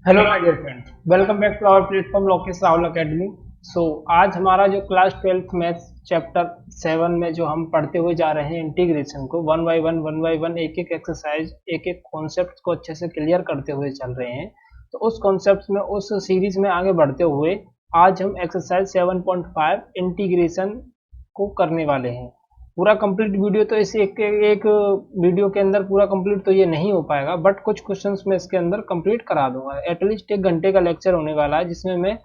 Hello my dear friend, welcome back to our platform Lokesh Rahul academy. So आज हमारा जो class 12th maths chapter 7 में जो हम पढ़ते हुए जा रहे हैं इंटीग्रेशन को वन बाय वन एक एक एक्सरसाइज एक एक कॉन्सेप्ट को अच्छे से क्लियर करते हुए चल रहे हैं। तो उस कॉन्सेप्ट में उस सीरीज में आगे बढ़ते हुए आज हम एक्सरसाइज 7.5 इंटीग्रेशन को करने वाले हैं। पूरा कंप्लीट वीडियो तो इस एक वीडियो के अंदर पूरा कंप्लीट तो ये नहीं हो पाएगा, बट कुछ क्वेश्चंस मैं इसके अंदर कंप्लीट करा दूंगा। एटलीस्ट 1 घंटे का लेक्चर होने वाला है जिसमें मैं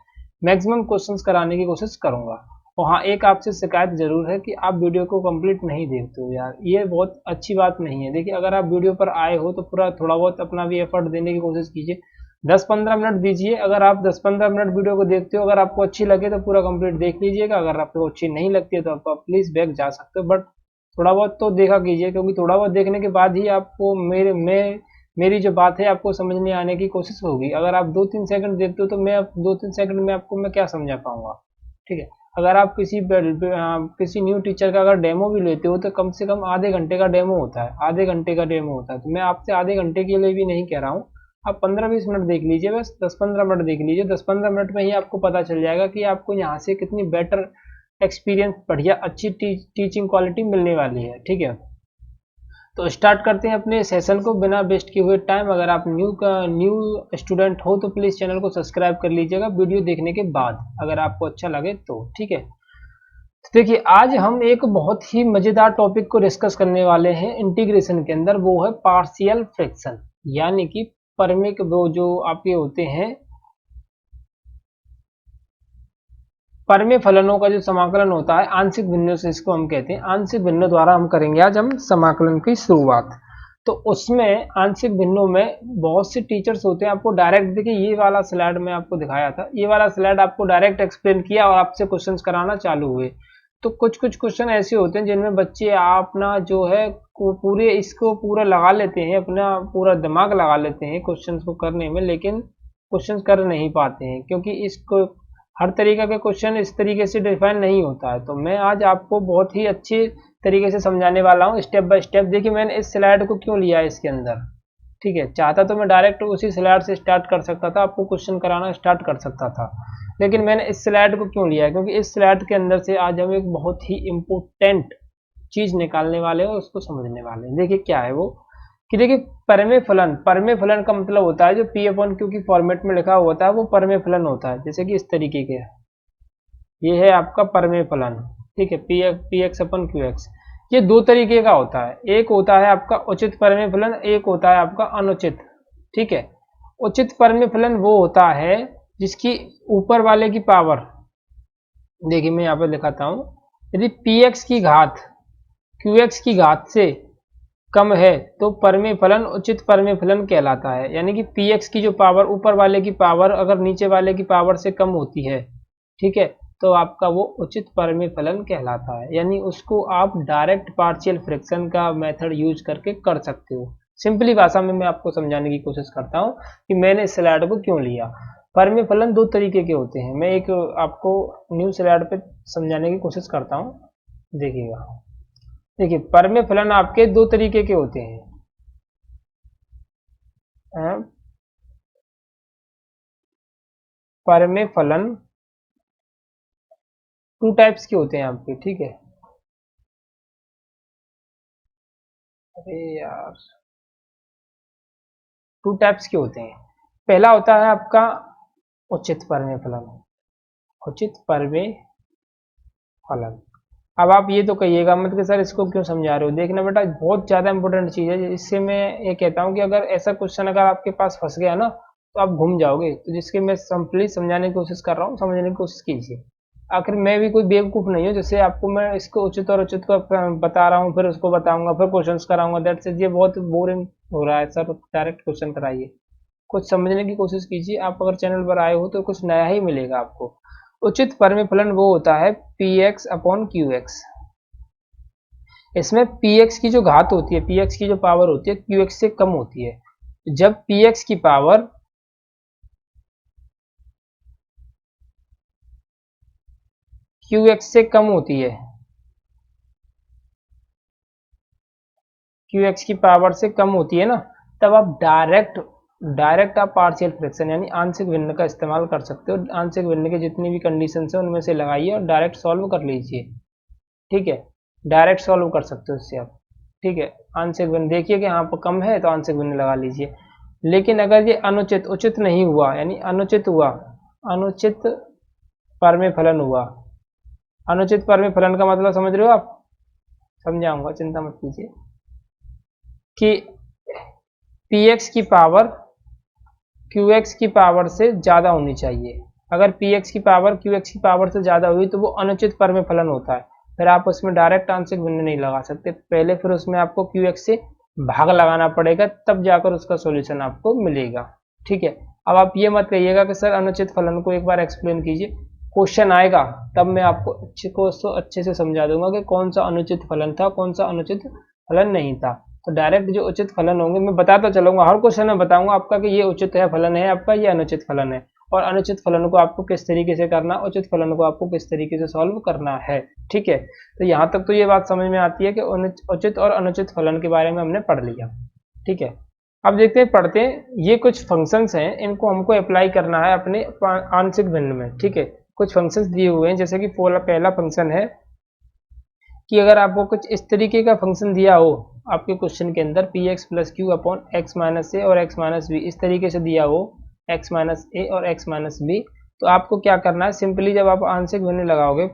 मैक्सिमम क्वेश्चंस कराने की कोशिश करूंगा। और हाँ, एक आपसे शिकायत जरूर है कि आप वीडियो को कंप्लीट नहीं देखते हो यार, ये बहुत अच्छी बात नहीं है। देखिए, अगर आप वीडियो पर आए हो तो पूरा थोड़ा बहुत अपना भी एफर्ट देने की कोशिश कीजिए। 10-15 मिनट दीजिए। अगर आप 10-15 मिनट वीडियो को देखते हो, अगर आपको अच्छी लगे तो पूरा कंप्लीट देख लीजिएगा। अगर आपको अच्छी नहीं लगती है तो आप प्लीज बैक जा सकते हो, बट थोड़ा बहुत तो देखा कीजिए, क्योंकि थोड़ा बहुत देखने के बाद ही आपको मेरी जो बात है आपको समझने आने की कोशिश होगी। अगर आप 2-3 सेकंड देखते हो तो मैं 2-3 सेकंड में आपको मैं क्या समझा पाऊंगा। ठीक है। अगर आप किसी न्यू टीचर का अगर डेमो भी लेते हो तो कम से कम आधे घंटे का डेमो होता है, आधे घंटे का डेमो होता है। तो मैं आपसे आधे घंटे के लिए भी नहीं कह रहा हूँ, आप 15-20 मिनट देख लीजिए, बस 10-15 मिनट देख लीजिए। 10-15 मिनट में ही आपको पता चल जाएगा कि आपको यहाँ से कितनी बेटर एक्सपीरियंस, बढ़िया अच्छी टीचिंग क्वालिटी मिलने वाली है। ठीक है, तो स्टार्ट करते हैं अपने सेशन को बिना वेस्ट किए हुए टाइम। अगर आप न्यू स्टूडेंट हो तो प्लीज चैनल को सब्सक्राइब कर लीजिएगा वीडियो देखने के बाद, अगर आपको अच्छा लगे तो। ठीक है, तो देखिए, आज हम एक बहुत ही मजेदार टॉपिक को डिस्कस करने वाले हैं इंटीग्रेशन के अंदर, वो है पार्शियल फ्रैक्शन, यानी कि परमिक वो जो आपके होते हैं परमे फलनों का जो समाकलन होता है आंशिक भिन्नों से, इसको हम कहते हैं आंशिक भिन्नों द्वारा हम करेंगे आज हम समाकलन की शुरुआत। तो उसमें आंशिक भिन्नों में बहुत से टीचर्स होते हैं, आपको डायरेक्ट, देखिए ये वाला स्लाइड में आपको दिखाया था, ये वाला स्लाइड आपको डायरेक्ट एक्सप्लेन किया और आपसे क्वेश्चंस कराना चालू हुए। तो कुछ कुछ क्वेश्चन ऐसे होते हैं जिनमें बच्चे अपना जो है पूरे इसको पूरा लगा लेते हैं, अपना पूरा दिमाग लगा लेते हैं क्वेश्चंस को करने में, लेकिन क्वेश्चंस कर नहीं पाते हैं, क्योंकि इसको हर तरीके का क्वेश्चन इस तरीके से डिफाइन नहीं होता है। तो मैं आज आपको बहुत ही अच्छे तरीके से समझाने वाला हूँ स्टेप बाय स्टेप। देखिए, मैंने इस स्लाइड को क्यों लिया है इसके अंदर। ठीक है, चाहता तो मैं डायरेक्ट उसी स्लाइड से स्टार्ट कर सकता था, आपको क्वेश्चन कराना स्टार्ट कर सकता था, लेकिन मैंने इस स्लाइड को क्यों लिया है, क्योंकि इस स्लाइड के अंदर से आज हम एक बहुत ही इम्पोर्टेंट चीज निकालने वाले हैं और उसको समझने वाले हैं। देखिए क्या है वो, कि देखिए परमे फलन का मतलब होता है जो पी अपॉन क्यू की फॉर्मेट में लिखा होता है वो परमे फलन होता है। जैसे कि इस तरीके के, ये है आपका परमेय फलन। ठीक है, P x upon Q x, ये दो तरीके का होता है। एक होता है आपका उचित परमेय फलन, एक होता है आपका अनुचित। ठीक है, उचित परमेय फलन वो होता है जिसकी ऊपर वाले की पावर, देखिए मैं यहाँ पे दिखाता हूँ, यदि पी एक्स की घात क्यू एक्स की घात से कम है तो परमेय फलन उचित परमेय फलन कहलाता है। यानी कि पी एक्स की जो पावर, ऊपर वाले की पावर अगर नीचे वाले की पावर से कम होती है, ठीक है, तो आपका वो उचित परमेय फलन कहलाता है। यानी उसको आप डायरेक्ट पार्शियल फ्रैक्शन का मेथड यूज करके कर सकते हो। सिंपली भाषा में मैं आपको समझाने की कोशिश करता हूँ कि मैंने इस स्लाइड को क्यों लिया। परमेय फलन दो तरीके के होते हैं, मैं एक आपको न्यू स्लाइड पे समझाने की कोशिश करता हूँ, देखिएगा। देखिए, परमेय फलन आपके दो तरीके के होते हैं। परमेय फलन टू टाइप्स के होते हैं आपके। ठीक है, अरे यार, टू टाइप्स के होते हैं। पहला होता है आपका उचित परमेय फलन, उचित परमेय फलन। अब आप ये तो कहिएगा मत कि सर इसको क्यों समझा रहे हो। देखना बेटा, बहुत ज्यादा इंपॉर्टेंट चीज है। इससे मैं ये कहता हूँ कि अगर ऐसा क्वेश्चन अगर आपके पास फंस गया ना तो आप घूम जाओगे। तो जिसके मैं सिंपली समझाने की कोशिश कर रहा हूँ, समझने की कोशिश कीजिए। आखिर मैं भी कोई बेवकूफ नहीं हूँ जैसे आपको मैं इसको उचित और उचित को बता रहा हूँ, फिर उसको बताऊंगा, फिर क्वेश्चन कराऊंगा। दैट्स इट, ये बहुत बोरिंग हो रहा है सर, डायरेक्ट क्वेश्चन कराइए। कुछ समझने की कोशिश कीजिए। आप अगर चैनल पर आए हो तो कुछ नया ही मिलेगा आपको। उचित परमेय फलन वो होता है P x upon Q x. इसमें पी एक्स की जो घात होती है, पी एक्स की जो पावर होती है क्यू एक्स से कम होती है। जब पी एक्स की पावर क्यू एक्स से कम होती है, क्यू एक्स की पावर से कम होती है ना, तब आप डायरेक्ट डायरेक्ट आप पार्शियल फ्रैक्शन यानी आंशिक भिन्न का इस्तेमाल कर सकते हो। आंशिक भिन्न की जितनी भी कंडीशन है उनमें से लगाइए और डायरेक्ट सॉल्व कर लीजिए। ठीक है, डायरेक्ट सॉल्व कर सकते हो इससे आप। ठीक है, आंशिक भिन्न देखिए कि यहाँ पर कम है तो आंशिक भिन्न लगा लीजिए। लेकिन अगर ये अनुचित उचित नहीं हुआ यानी अनुचित हुआ, अनुचित परमे फलन हुआ, अनुचित परमे फलन का मतलब समझ रहे हो आप? समझाऊंगा, चिंता मत कीजिए। कि px की पावर qx की पावर से ज़्यादा होनी चाहिए। अगर px की पावर qx की पावर से ज़्यादा हुई तो वो अनुचित परमे फलन होता है। फिर आप उसमें डायरेक्ट आंशिक भिन्न नहीं लगा सकते, पहले फिर उसमें आपको qx से भाग लगाना पड़ेगा, तब जाकर उसका सॉल्यूशन आपको मिलेगा। ठीक है, अब आप ये मत कहिएगा कि सर अनुचित फलन को एक बार एक्सप्लेन कीजिए। क्वेश्चन आएगा तब मैं आपको अच्छे से समझा दूंगा कि कौन सा अनुचित फलन था, कौन सा अनुचित फलन नहीं था। तो डायरेक्ट जो उचित फलन होंगे मैं बताता चलूंगा, हर क्वेश्चन में बताऊंगा आपका कि ये उचित है फलन है आपका, ये अनुचित फलन है, और अनुचित फलन को आपको किस तरीके से करना, उचित फलन को आपको किस तरीके से सॉल्व करना है। ठीक है, तो यहाँ तक तो ये बात समझ में आती है कि उचित और अनुचित फलन के बारे में हमने पढ़ लिया। ठीक है, अब देखते हैं, पढ़ते हैं। ये कुछ फंक्शंस हैं, इनको हमको अप्लाई करना है अपने आंशिक भिन्न में। ठीक है, कुछ फंक्शंस दिए हुए हैं, जैसे कि पहला फंक्शन है कि अगर आपको कुछ इस तरीके का फंक्शन दिया हो आपके क्वेश्चन के अंदर, p x plus q upon x minus ए और एक्स माइनस बी, इस तरीके से दिया हो एक्स माइनस ए और एक्स माइनस बी, तो आपको क्या करना है, सिंपली जब आप आंशिक भिन्न लगाओगे,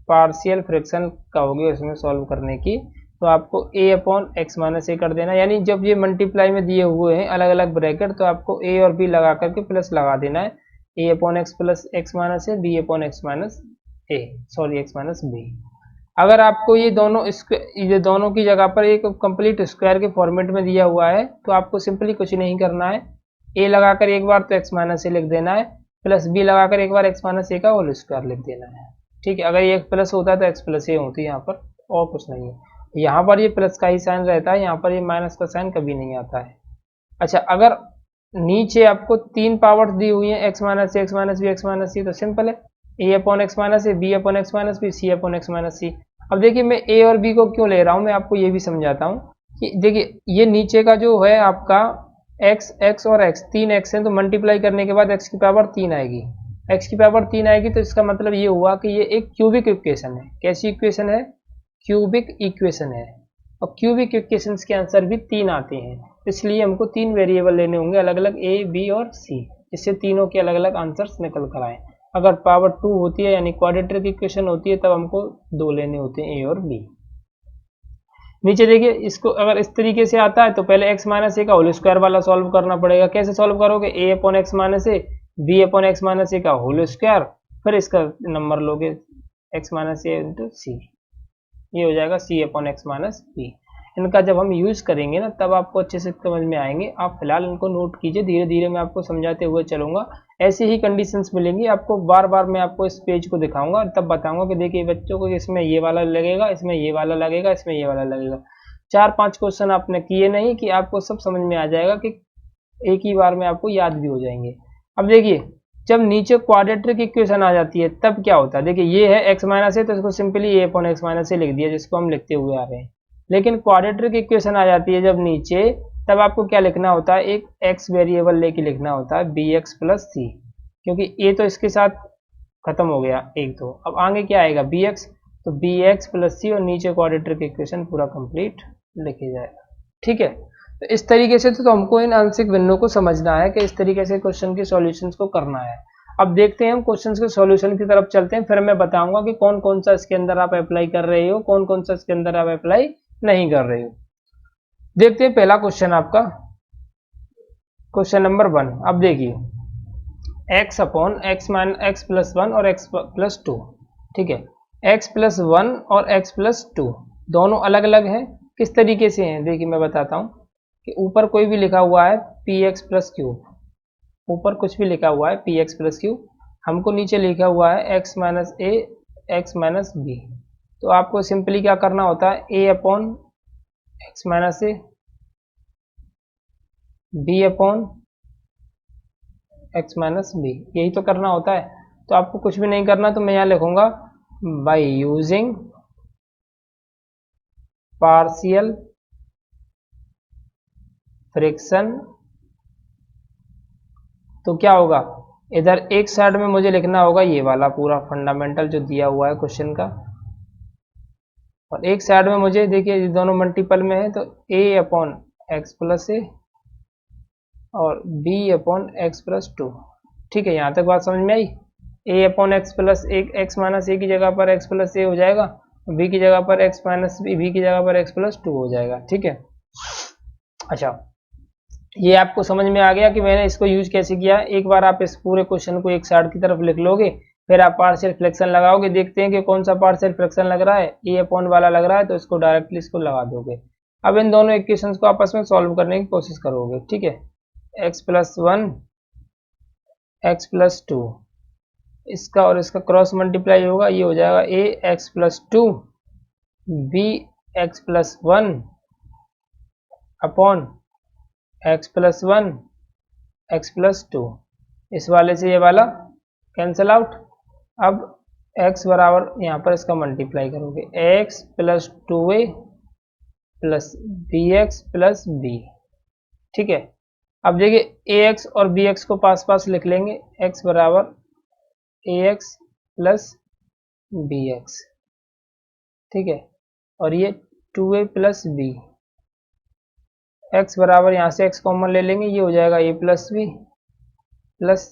पार्शियल फ्रैक्शन कहोगे उसमें सॉल्व करने की, तो आपको ए अपॉन एक्स माइनस ए कर देना। यानी जब ये मल्टीप्लाई में दिए हुए हैं अलग अलग ब्रैकेट, तो आपको ए और बी लगा करके प्लस लगा देना है, a upon x plus x minus a, b upon x minus a, sorry x minus b. अगर आपको ये दोनों की जगह पर एक कंप्लीट स्क्वायर के फॉर्मेट में दिया हुआ है, तो आपको सिंपली कुछ नहीं करना है, ए लगाकर एक बार तो एक्स माइनस ए लिख देना है, प्लस बी लगाकर एक बार एक्स माइनस ए का होल स्क्वायर लिख देना है। ठीक है, अगर ये प्लस होता है तो एक्स प्लस ए होती है यहाँ पर, और कुछ नहीं है। यहाँ पर ये प्लस का ही साइन रहता है, यहाँ पर ये माइनस का साइन कभी नहीं आता है। अच्छा, अगर नीचे आपको तीन पावर्स दी हुई है, x minus a, x minus b, x minus c, तो सिंपल है, a upon x minus a, b upon x minus b, c upon x minus c. अब देखिए मैं ए और बी को क्यों ले रहा हूँ, मैं आपको ये भी समझाता हूँ कि देखिए ये नीचे का जो है आपका एक्स, एक्स और एक्स, तीन एक्स है, तो मल्टीप्लाई करने के बाद एक्स की पावर 3 आएगी, एक्स की पावर 3 आएगी, तो इसका मतलब ये हुआ कि ये एक क्यूबिक इक्वेशन है। कैसी इक्वेशन है? क्यूबिक इक्वेशन है, और क्यूबिक इक्वेशंस के आंसर भी 3 आते हैं, इसलिए हमको 3 वेरिएबल लेने होंगे अलग अलग, ए, बी और सी, इससे तीनों के अलग अलग आंसर्स निकल कर आए। अगर पावर 2 होती है यानी क्वाड्रेटिक इक्वेशन होती है, तब हमको 2 लेने होते हैं, ए और बी। नीचे देखिए, इसको अगर इस तरीके से आता है तो पहले एक्स माइनस ए का होल स्क्वायर वाला सॉल्व करना पड़ेगा। कैसे सॉल्व करोगे? ए upon x minus a, b upon x minus ए का होल स्क्वायर, फिर इसका नंबर लोगे एक्स माइनस ए इंटू सी, ये हो जाएगा सी अपॉन एक्स माइनस बी। इनका जब हम यूज करेंगे ना, तब आपको अच्छे से समझ में आएंगे। आप फिलहाल इनको नोट कीजिए, धीरे धीरे मैं आपको समझाते हुए चलूंगा। ऐसी ही कंडीशंस मिलेंगी आपको, बार बार मैं आपको इस पेज को दिखाऊंगा और तब बताऊंगा कि देखिए बच्चों को इसमें ये वाला लगेगा, इसमें ये वाला लगेगा, इसमें ये वाला लगेगा। 4-5 क्वेश्चन आपने किए नहीं कि आपको सब समझ में आ जाएगा, कि एक ही बार में आपको याद भी हो जाएंगे। अब देखिए, जब नीचे क्वाड्रेटिक इक्वेशन आ जाती है तब क्या होता है? देखिए ये है एक्स माइनस है, तो इसको सिंपली ए अपॉन एक्स माइनस से लिख दिया, जिसको हम लिखते हुए आ रहे हैं। लेकिन क्वाड्रेटिक इक्वेशन आ जाती है जब नीचे, तब आपको क्या लिखना होता है? एक एक्स वेरिएबल लेके लिखना होता है, बी एक्स प्लस सी, क्योंकि ए तो इसके साथ खत्म हो गया एक, तो अब आगे क्या आएगा? बी एक्स, तो बी एक्स प्लस सी, और नीचे क्वाड्रेटिक इक्वेशन पूरा कंप्लीट लिखे जाएगा। ठीक है, तो इस तरीके से तो हमको इन आंशिक भिन्नों को समझना है कि इस तरीके से क्वेश्चन के सॉल्यूशंस को करना है। अब देखते हैं हम क्वेश्चंस के सॉल्यूशन की तरफ चलते हैं, फिर मैं बताऊंगा कि कौन कौन सा इसके अंदर आप अप्लाई कर रहे हो, कौन कौन सा इसके अंदर आप अप्लाई नहीं कर रहे हो। देखते हैं पहला क्वेश्चन आपका, क्वेश्चन नंबर 1। अब देखिए, x upon x mine x plus 1 और एक्स प्लस 2। ठीक है, एक्स प्लस 1 और एक्स प्लस 2 दोनों अलग अलग हैं। किस तरीके से हैं? देखिए मैं बताता हूँ कि ऊपर कोई भी लिखा हुआ है पी एक्स प्लस क्यूब, ऊपर कुछ भी लिखा हुआ है पी एक्स प्लस क्यूब, हमको नीचे लिखा हुआ है x minus a x minus b. तो आपको सिंपली क्या करना होता है? A upon x minus a, b upon x minus b, यही तो करना होता है। तो आपको कुछ भी नहीं करना, तो मैं यहाँ लिखूंगा बाई यूजिंग पार्शियल फ्रैक्शन तो क्या होगा, इधर एक साइड में मुझे लिखना होगा ये वाला पूरा फंडामेंटल जो दिया हुआ है क्वेश्चन का, और एक साइड में मुझे देखिए ये दोनों मल्टीपल में है तो a अपॉन एक्स प्लस ए और b upon x plus to. ठीक है, यहाँ तक बात समझ में आई। a अपॉन एक्स प्लस एक एक्स माइनस ए की जगह पर एक्स प्लस ए हो जाएगा, b की जगह पर एक्स माइनस बी की जगह पर एक्स प्लस टू हो जाएगा। ठीक है, अच्छा ये आपको समझ में आ गया कि मैंने इसको यूज कैसे किया। एक बार आप इस पूरे क्वेश्चन को एक साइड की तरफ लिख लोगे, फिर आप पार्शियल फ्रैक्शन लगाओगे, देखते हैं कि कौन सा पार्शियल फ्रैक्शन लग रहा है, ए अपॉन वाला लग रहा है तो इसको डायरेक्टली इसको लगा दोगे। अब इन दोनों इक्वेशंस को आपस में सॉल्व करने की कोशिश करोगे। ठीक है, x plus one x plus two, इसका और इसका क्रॉस मल्टीप्लाई होगा, ये हो जाएगा a x plus two b x plus one upon x plus one x plus two. इस वाले से ये वाला कैंसिल आउट। अब x बराबर यहाँ पर इसका मल्टीप्लाई करोगे, x plus two a plus b x plus B. ठीक है, अब देखिए ax और bx को पास पास लिख लेंगे, x बराबर ax प्लस bx। ठीक है, और ये 2a प्लस बी, x बराबर यहाँ से x कॉमन ले लेंगे, ये हो जाएगा a plus B plus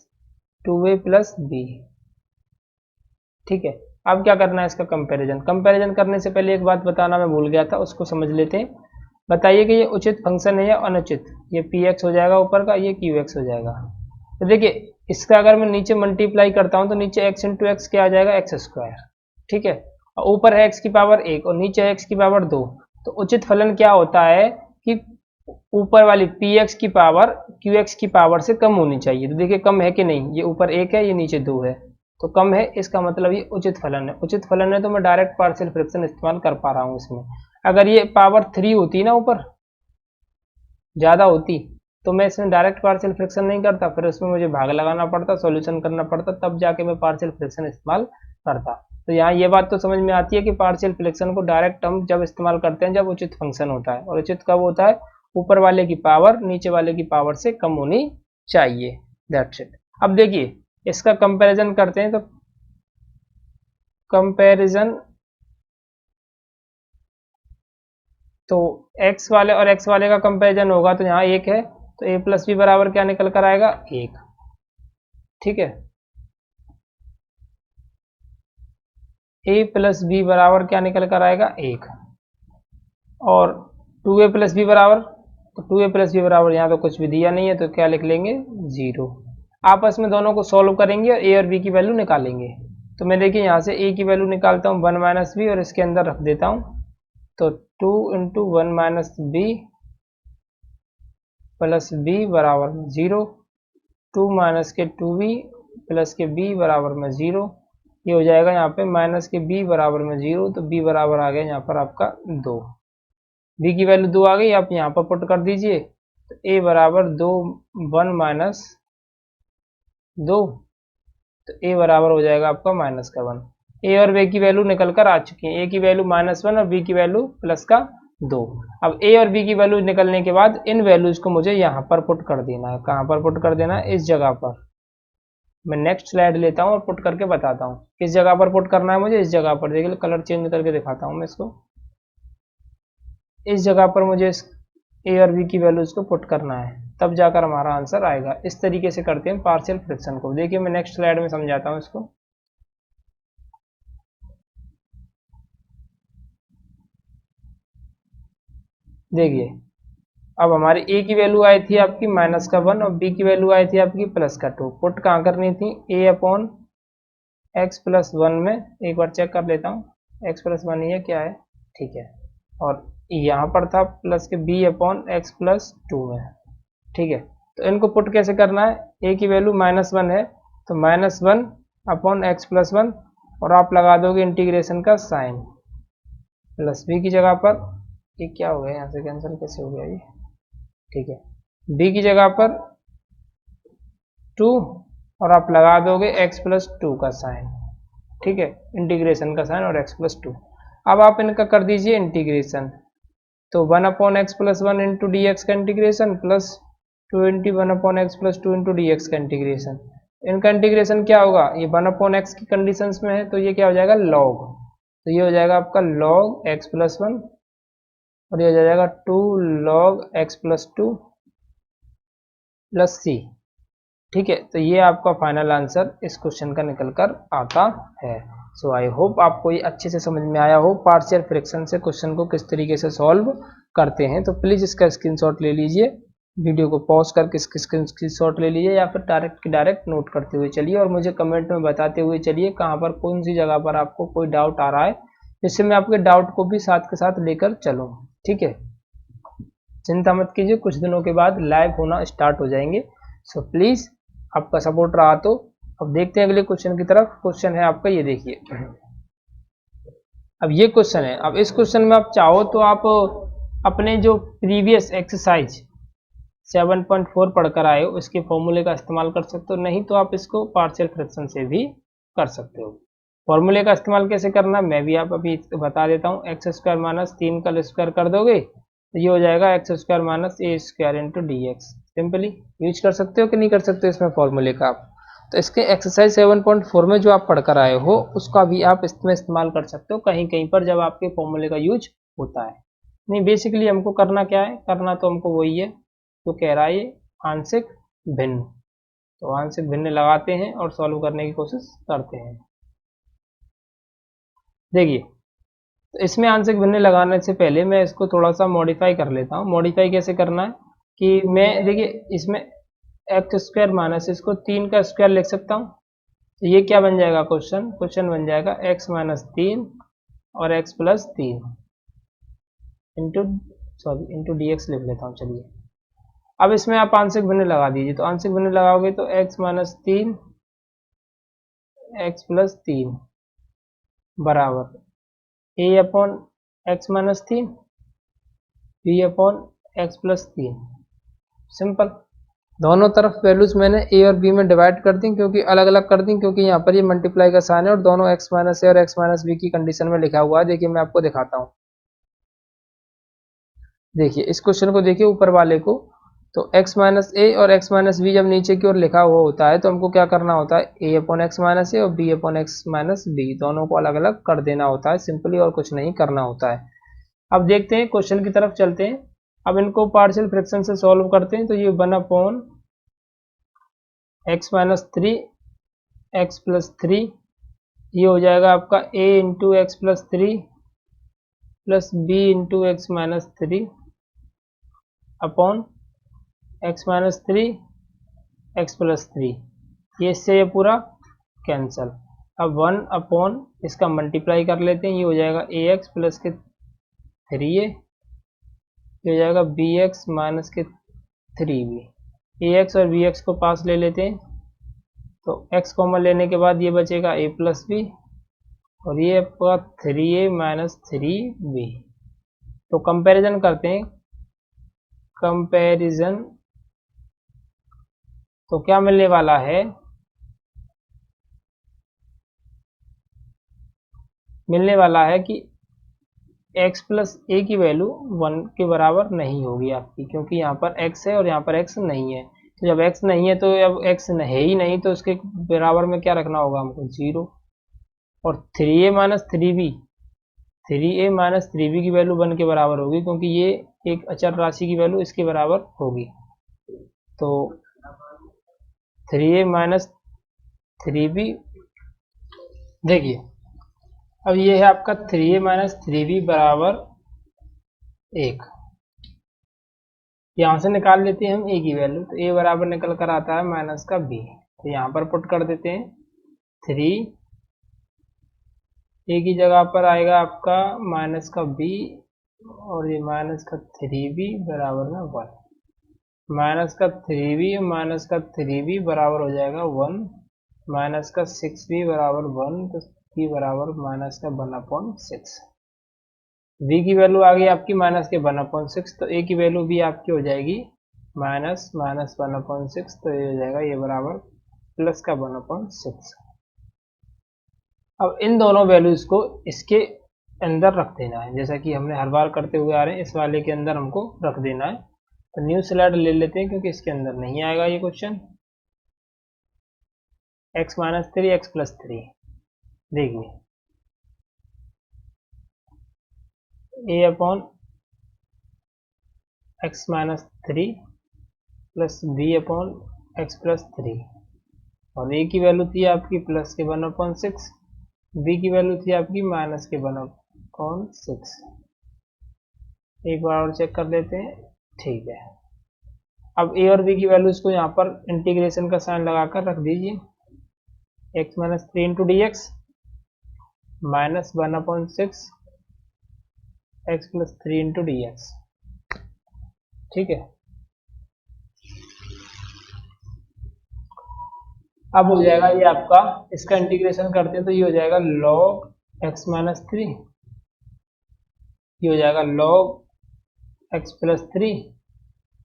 2a plus B. ठीक है, अब क्या करना है इसका कंपैरिजन। कंपैरिजन करने से पहले एक बात बताना मैं भूल गया था, उसको समझ लेते हैं। बताइए कि ये उचित फंक्शन है या अनुचित। ये px हो जाएगा ऊपर का, ये qx हो जाएगा। तो देखिए इसका अगर मैं नीचे मल्टीप्लाई करता हूँ तो नीचे x इंटू एक्स क्या आ जाएगा, एक्स स्क्वायर। ठीक है, और ऊपर है x की पावर एक और नीचे है x की पावर दो। तो उचित फलन क्या होता है कि ऊपर वाली px की पावर qx की पावर से कम होनी चाहिए। तो देखिए कम है कि नहीं, ये ऊपर एक है ये नीचे दो है तो कम है, इसका मतलब ये उचित फलन है। उचित फलन है तो मैं डायरेक्ट पार्शियल फ्रैक्शन इस्तेमाल कर पा रहा हूँ इसमें। अगर ये पावर 3 होती ना ऊपर ज़्यादा होती तो मैं इसमें डायरेक्ट पार्शियल फ्रैक्शन नहीं करता, फिर उसमें मुझे भाग लगाना पड़ता, सॉल्यूशन करना पड़ता, तब जाके मैं पार्शियल फ्रैक्शन इस्तेमाल करता। तो यहाँ ये बात तो समझ में आती है कि पार्शियल फ्रैक्शन को डायरेक्ट हम जब इस्तेमाल करते हैं जब उचित फंक्शन होता है, और उचित कब होता है, ऊपर वाले की पावर नीचे वाले की पावर से कम होनी चाहिए। That's it. अब देखिए इसका कंपैरिजन करते हैं, तो कंपैरिजन तो x वाले और x वाले का कंपैरिजन होगा तो यहाँ एक है तो a प्लस बी बराबर क्या निकल कर आएगा, एक। ठीक है, a प्लस बी बराबर क्या निकल कर आएगा, एक। और 2a प्लस बी बराबर, तो 2a प्लस बी बराबर यहाँ तो कुछ भी दिया नहीं है तो क्या लिख लेंगे, 0। आपस में दोनों को सॉल्व करेंगे और a और b की वैल्यू निकालेंगे। तो मैं देखिए यहाँ से a की वैल्यू निकालता हूँ 1 माइनस बी और इसके अंदर रख देता हूँ, तो 2 into 1 minus B plus B बराबर में 0, 2 माइनस के 2b प्लस के b बराबर में 0। ये हो जाएगा यहाँ पे माइनस के b बराबर में 0, तो b बराबर आ गया यहाँ पर आपका 2। b की वैल्यू 2 आ गई, आप यहाँ पर पुट कर दीजिए, तो a बराबर 2 1 माइनस 2, तो a बराबर हो जाएगा आपका माइनस का 1। a और b की वैल्यू निकल कर आ चुकी है, a की वैल्यू -1 और b की वैल्यू प्लस का 2। अब a और b की वैल्यू निकलने के बाद इन वैल्यूज को मुझे यहाँ पर पुट कर देना है। कहाँ पर पुट कर देना है, इस जगह पर। मैं नेक्स्ट स्लाइड लेता हूँ और पुट करके बताता हूँ किस जगह पर पुट करना है मुझे। इस जगह पर देखिए कलर चेंज करके दिखाता हूँ मैं इसको। इस जगह पर मुझे इस a और b की वैल्यूज को पुट करना है, तब जाकर हमारा आंसर आएगा। इस तरीके से करते हैं पार्शियल फ्रैक्शन को। देखिए मैं नेक्स्ट स्लाइड में समझाता हूँ इसको। देखिए अब हमारी a की वैल्यू आई थी आपकी -1 और b की वैल्यू आई थी आपकी +2। पुट कहाँ करनी थी, a अपॉन एक्स प्लस 1 में। एक बार चेक कर लेता हूँ, x प्लस 1 ये क्या है, ठीक है। और यहाँ पर था प्लस के b अपॉन एक्स प्लस 2 में। ठीक है, तो इनको पुट कैसे करना है, a की वैल्यू -1 है तो -1 अपॉन एक्स प्लस 1 और आप लगा दोगे इंटीग्रेशन का साइन, प्लस b की जगह पर, ये क्या हो गया यहाँ से कैंसिल कैसे हो गया ये, ठीक है, b की जगह पर 2 और आप लगा दोगे x प्लस 2 का साइन। ठीक है, इंटीग्रेशन का साइन और x प्लस 2। अब आप इनका कर दीजिए इंटीग्रेशन, तो 1 upon x plus 1 into d x का integration plus 21/x plus 2 into d x का इंटीग्रेशन। इनका इंटीग्रेशन क्या होगा, ये 1/x की कंडीशंस में है तो ये क्या हो जाएगा लॉग, तो ये हो जाएगा आपका log x प्लस 1 और ये हो जाएगा 2 log x प्लस 2 प्लस सी। ठीक है, तो ये आपका फाइनल आंसर इस क्वेश्चन का निकल कर आता है। सो आई होप आपको ये अच्छे से समझ में आया हो पार्शियल फ्रैक्शन से क्वेश्चन को किस तरीके से सॉल्व करते हैं। तो प्लीज़ इसका स्क्रीनशॉट ले लीजिए, वीडियो को पॉज करके इसकी स्क्रीनशॉट ले लीजिए या फिर डायरेक्ट नोट करते हुए चलिए और मुझे कमेंट में बताते हुए चलिए कहाँ पर कौन सी जगह पर आपको कोई डाउट आ रहा है, जिससे मैं आपके डाउट को भी साथ के साथ लेकर चलूँ। ठीक है, चिंता मत कीजिए, कुछ दिनों के बाद लाइव होना स्टार्ट हो जाएंगे। सो प्लीज़ आपका सपोर्ट रहा तो। अब देखते हैं अगले क्वेश्चन की तरफ। क्वेश्चन है आपका, ये देखिए, अब ये क्वेश्चन है। अब इस क्वेश्चन में आप चाहो तो आप अपने जो प्रीवियस एक्सरसाइज 7.4 पढ़कर आए हो उसके फॉर्मूले का इस्तेमाल कर सकते हो, नहीं तो आप इसको पार्शियल फ्रैक्शन से भी कर सकते हो। फॉर्मूले का इस्तेमाल कैसे करना मैं भी आप अभी बता देता हूँ। एक्स स्क्वायर माइनस 3 का स्क्वायर कर दोगे तो ये हो जाएगा x square minus a square into d x. Simply use कर सकते हो कि नहीं कर सकते हो इसमें फॉर्मूले का आप। तो इसके एक्सरसाइज 7.4 में जो आप पढ़कर आए हो उसका भी आप इसमें इस्तेमाल कर सकते हो कहीं कहीं पर जब आपके फॉर्मूले का यूज होता है। नहीं, बेसिकली हमको करना क्या है, करना तो हमको वही है तो कह रहा है ये आंशिक भिन्न। तो आंशिक भिन्न लगाते हैं और सॉल्व करने की कोशिश करते हैं। देखिए, तो इसमें आंशिक भिन्न लगाने से पहले मैं इसको थोड़ा सा मॉडिफाई कर लेता हूँ। मॉडिफाई कैसे करना है कि मैं, देखिए, इसमें एक्स स्क्वायर माइनस इसको 3 का स्क्वायर लिख सकता हूँ। तो ये क्या बन जाएगा, क्वेश्चन बन जाएगा एक्स माइनस 3 और x plus 3 into d x लिख लेता हूँ। चलिए, अब इसमें आप आंशिक भिन्न लगा दीजिए। तो आंशिक भिन्न लगाओगे तो एक्स माइनस 3 एक्स प्लस 3 बराबर a upon x minus 3 b upon x plus 3। Simple, दोनों तरफ वैल्यूज मैंने ए और बी में डिवाइड कर दी, क्योंकि अलग अलग कर दी, क्योंकि यहाँ पर ये मल्टीप्लाई का साइन है और दोनों एक्स माइनस ए और एक्स माइनस बी की कंडीशन में लिखा हुआ है। देखिए मैं आपको दिखाता हूँ। देखिए इस क्वेश्चन को देखिए, ऊपर वाले को, तो x माइनस ए और x माइनस बी जब नीचे की ओर लिखा हुआ होता है तो हमको क्या करना होता है, a अपॉन एक्स माइनस ए और b upon x minus B दोनों को अलग अलग कर देना होता है सिंपली, और कुछ नहीं करना होता है। अब देखते हैं क्वेश्चन की तरफ चलते हैं। अब इनको पार्शियल फ्रैक्शन से सॉल्व करते हैं। तो ये 1 upon x minus 3 X plus 3, ये हो जाएगा आपका a into X plus 3 plus B into X minus 3 upon x minus 3 X plus 3, ये इससे ये पूरा कैंसल। अब 1 अपॉन इसका मल्टीप्लाई कर लेते हैं, ये हो जाएगा ए एक्स प्लस के 3a, ये हो जाएगा बी एक्स माइनस के 3b। ए एक्स और बी एक्स को पास ले लेते हैं, तो x कॉमन लेने के बाद ये बचेगा a प्लस बी और ये आपका 3a माइनस 3b। तो कंपैरिजन करते हैं, कंपैरिजन तो क्या मिलने वाला है, मिलने वाला है कि x प्लस ए की वैल्यू 1 के बराबर नहीं होगी आपकी, क्योंकि यहाँ पर x है और यहाँ पर x नहीं है। तो जब x नहीं है तो अब x है ही नहीं, तो उसके बराबर में क्या रखना होगा हमको, 0। और 3a minus 3b, 3a minus 3b की वैल्यू 1 के बराबर होगी, क्योंकि ये एक अचर राशि की वैल्यू इसके बराबर होगी। तो 3a माइनस 3b, देखिए अब ये है आपका 3a माइनस 3b बराबर 1। यहाँ से निकाल लेते हैं हम a की वैल्यू, तो a बराबर निकल कर आता है माइनस का b। तो यहाँ पर पुट कर देते हैं 3, a की जगह पर आएगा आपका माइनस का b और ये माइनस का 3b बराबर में 1। माइनस का 3b और माइनस का 3b बराबर हो जाएगा 1, माइनस का 6b बराबर 1, तो b बराबर माइनस का 1/6। b की वैल्यू आ गई आपकी माइनस के 1/6, तो a की वैल्यू भी आपकी हो जाएगी माइनस 1/6, तो ये हो जाएगा ये बराबर प्लस का 1/6। अब इन दोनों वैल्यूज को इसके अंदर रख देना है, जैसा कि हमने हर बार करते हुए आ रहे हैं, इस वाले के अंदर हमको रख देना है। तो न्यू स्लाइड ले लेते हैं क्योंकि इसके अंदर नहीं आएगा ये question. x minus three X plus three, देखिए a upon x minus three plus B upon x plus three, और a की वैल्यू थी आपकी प्लस के 1/6, b की वैल्यू थी आपकी माइनस के 1/6। एक बार और चेक कर लेते हैं, ठीक है। अब a और b की वैल्यूज को यहाँ पर इंटीग्रेशन का साइन लगाकर रख दीजिए, x minus three into d x minus 1/6 x plus three into d x, ठीक है। अब हो जाएगा ये आपका, इसका इंटीग्रेशन करते हैं तो ये हो जाएगा log x माइनस थ्री, ये हो जाएगा log x plus three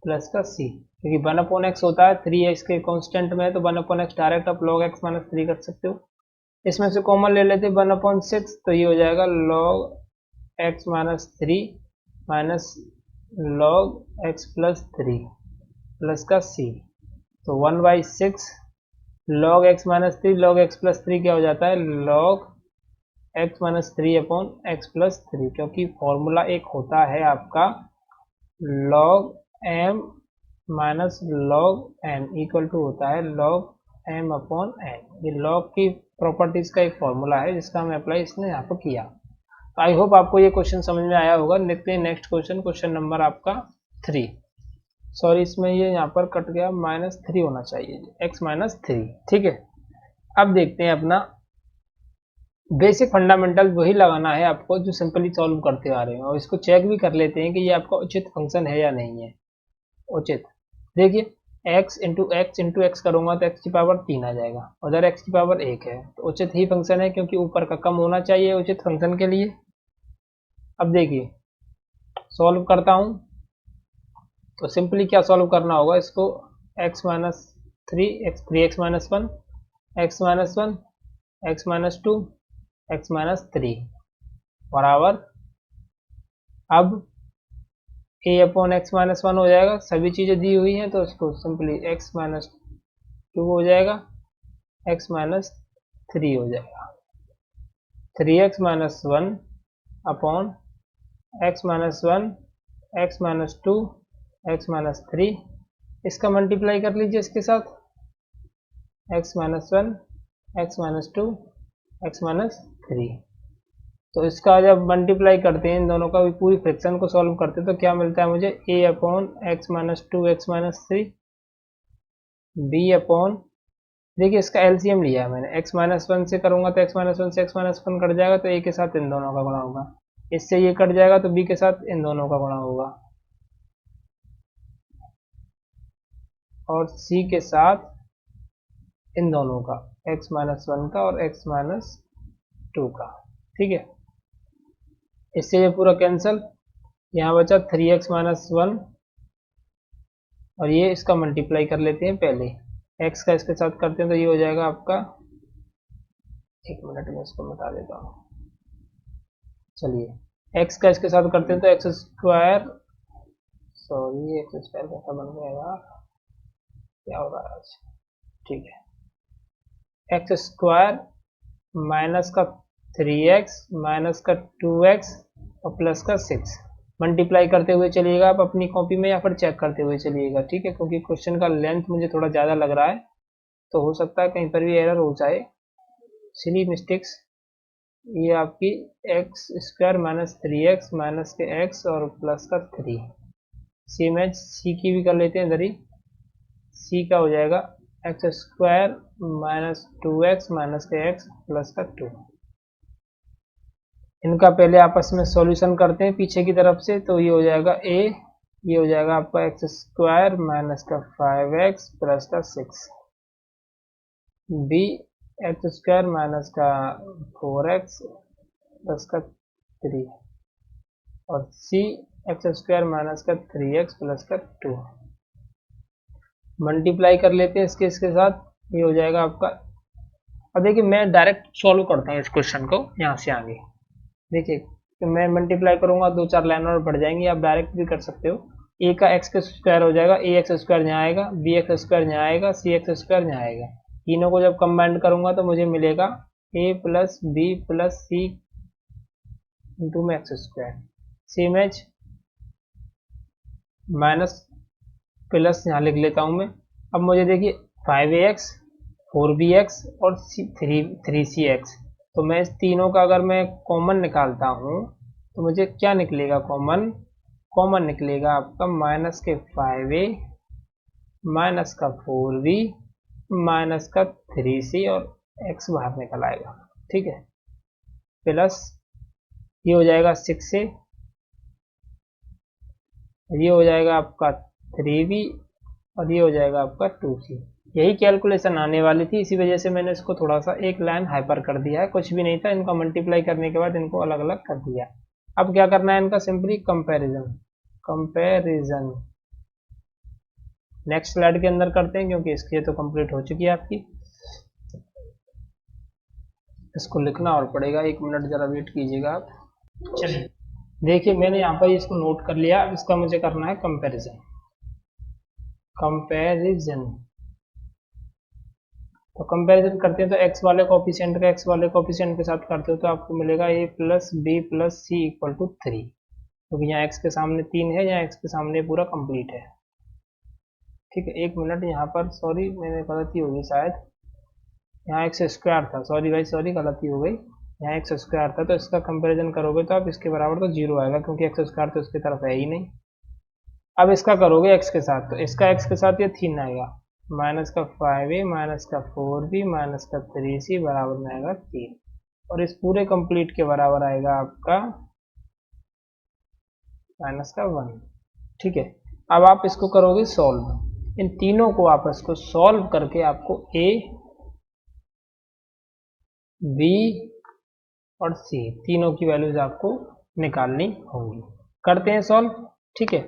plus का c, क्योंकि 1/x होता है, 3 इसके कांस्टेंट में है तो 1/x डायरेक्ट आप log x माइनस थ्री कर सकते हो। इसमें से कॉमन ले लेते हैं 1/6, तो ये हो जाएगा log x minus three minus log x plus three plus का c, तो 1/6 log x minus three log x plus three क्या हो जाता है, log x minus three upon x plus three, क्योंकि फॉर्मूला एक होता है आपका log m minus log n equal to होता है log m अपॉन n। ये log की प्रॉपर्टीज का एक फॉर्मूला है जिसका हम अप्लाई इसने यहाँ पर किया। तो आई होप आपको ये क्वेश्चन समझ में आया होगा। नेक्स्ट क्वेश्चन, क्वेश्चन नंबर आपका 3, सॉरी इसमें ये यहाँ पर कट गया, -3 होना चाहिए, x माइनस थ्री, ठीक है। अब देखते हैं अपना बेसिक फंडामेंटल वही लगाना है आपको जो सिंपली सॉल्व करते आ रहे हैं, और इसको चेक भी कर लेते हैं कि ये आपका उचित फंक्शन है या नहीं है उचित। देखिए x इंटू एक्स करूँगा तो x की पावर 3 आ जाएगा, उधर x की पावर 1 है, तो उचित ही फंक्शन है क्योंकि ऊपर का कम होना चाहिए उचित फंक्शन के लिए। अब देखिए सॉल्व करता हूँ, तो सिंपली क्या सॉल्व करना होगा इसको, x minus three x minus one x minus one x minus two X minus three बराबर, अब a upon x minus one हो जाएगा, सभी चीज़ें दी हुई हैं तो इसको सिंपली x माइनस टू हो जाएगा, x माइनस थ्री हो जाएगा, 3x minus one upon x minus one x minus two X minus three, इसका मल्टीप्लाई कर लीजिए इसके साथ, x minus one x minus two X minus three. तो इसका जब मल्टीप्लाई करते हैं इन दोनों का भी पूरी फ्रैक्शन को सॉल्व करते हैं तो क्या मिलता है मुझे, a upon x minus two X minus three, B upon, देखिए इसका एलसीएम लिया है मैंने, x माइनस वन से करूँगा तो x माइनस वन से x माइनस वन कट जाएगा तो a के साथ इन दोनों का गुणा होगा, इससे ये कट जाएगा तो b के साथ इन दोनों का गुणा होगा, और c के साथ इन दोनों का, x माइनस वन का और x माइनस टू का, ठीक है। इससे ये पूरा कैंसिल, यहाँ बचा 3x माइनस वन, और ये इसका मल्टीप्लाई कर लेते हैं पहले, x का इसके साथ करते हैं तो ये हो जाएगा आपका, एक मिनट में इसको बता देता हूँ, चलिए x का इसके साथ करते हैं तो x square, sorry x square कैसा बन गया यार, क्या हो रहा है आज, ठीक है, एक्स स्क्वायर माइनस का 3x माइनस का 2x और प्लस का 6, मल्टीप्लाई करते हुए चलिएगा आप अपनी कॉपी में या फिर चेक करते हुए चलिएगा, ठीक है, क्योंकि क्वेश्चन का लेंथ मुझे थोड़ा ज़्यादा लग रहा है तो हो सकता है कहीं पर भी एरर हो जाए, सिली मिस्टेक्स। ये आपकी x square minus 3x minus के x और प्लस का 3, सेम एज सी की भी कर लेते हैं इधर ही, सी का हो जाएगा x square minus 2x minus के x प्लस का 2। इनका पहले आपस में सॉल्यूशन करते हैं पीछे की तरफ से, तो ये हो जाएगा a, ये हो जाएगा आपका एक्स स्क्वायर माइनस का 5x प्लस का 6, b एक्स स्क्वायर माइनस का 4x प्लस का 3, और c एक्स स्क्वायर माइनस का 3x प्लस का 2, मल्टीप्लाई कर लेते हैं इसके साथ, ये हो जाएगा आपका। अब देखिए मैं डायरेक्ट सॉल्व करता हूँ इस क्वेश्चन को यहाँ से आगे, देखिए तो मैं मल्टीप्लाई करूँगा 2-4 लाइन और बढ़ जाएंगी, आप डायरेक्ट भी कर सकते हो, ए का एक्स का स्क्वायर हो जाएगा, ए एक्स स्क्वायर यहाँ आएगा, बी एक्स स्क्वायर यहाँ आएगा, सी एक्स स्क्वायर यहाँ आएगा। तीनों को जब कंबाइंड करूंगा तो मुझे मिलेगा A plus B plus C into में X square. Same as minus plus यहाँ लिख लेता हूँ मैं। अब मुझे देखिए 5ax 4bx और 3c(x), तो मैं इस तीनों का अगर मैं कॉमन निकालता हूँ तो मुझे क्या निकलेगा, कॉमन निकलेगा आपका माइनस के 5a माइनस का 4b माइनस का 3c और x बाहर निकल आएगा। ठीक है, प्लस ये हो जाएगा 6a, ये हो जाएगा आपका 3b और ये हो जाएगा आपका 2c। यही कैलकुलेशन आने वाली थी, इसी वजह से मैंने इसको थोड़ा सा एक लाइन हाइपर कर दिया है। कुछ भी नहीं था, इनको मल्टीप्लाई करने के बाद इनको अलग अलग कर दिया। अब क्या करना है इनका, सिंपली कंपैरिजन नेक्स्ट स्लाइड के अंदर करते हैं, क्योंकि इसकी तो कंप्लीट हो चुकी है आपकी। इसको लिखना और पड़ेगा, 1 मिनट जरा वेट कीजिएगा आप। चलिए देखिए, मैंने यहाँ पर इसको नोट कर लिया। इसका मुझे करना है कंपैरिजन। तो कंपैरिजन करते हैं तो x वाले कोफिशिएंट का x वाले कोफिशिएंट के साथ करते हो तो आपको मिलेगा a plus B plus C equal to 3, क्योंकि यहाँ x के सामने 3 है, यहाँ x के सामने पूरा कंप्लीट है। ठीक है, 1 मिनट यहाँ पर, सॉरी मैंने गलती हो गई शायद, यहाँ एक्स स्क्वायर था, सॉरी भाई सॉरी गलती हो गई, यहाँ एक्स स्क्वायर था। तो इसका कंपेरिजन करोगे तो आप इसके बराबर तो 0 आएगा, क्योंकि एक्स स्क्वायर तो इसकी तरफ है ही नहीं। अब इसका करोगे एक्स के साथ, तो इसका एक्स के साथ ये 3 आएगा, माइनस का 5a माइनस का 4b माइनस का 3c बराबर में आएगा 3, और इस पूरे कंप्लीट के बराबर आएगा आपका माइनस का 1। ठीक है, अब आप इसको करोगे सॉल्व, इन तीनों को आप इसको सॉल्व करके आपको a b और c तीनों की वैल्यूज आपको निकालनी होंगी। करते हैं सॉल्व। ठीक है,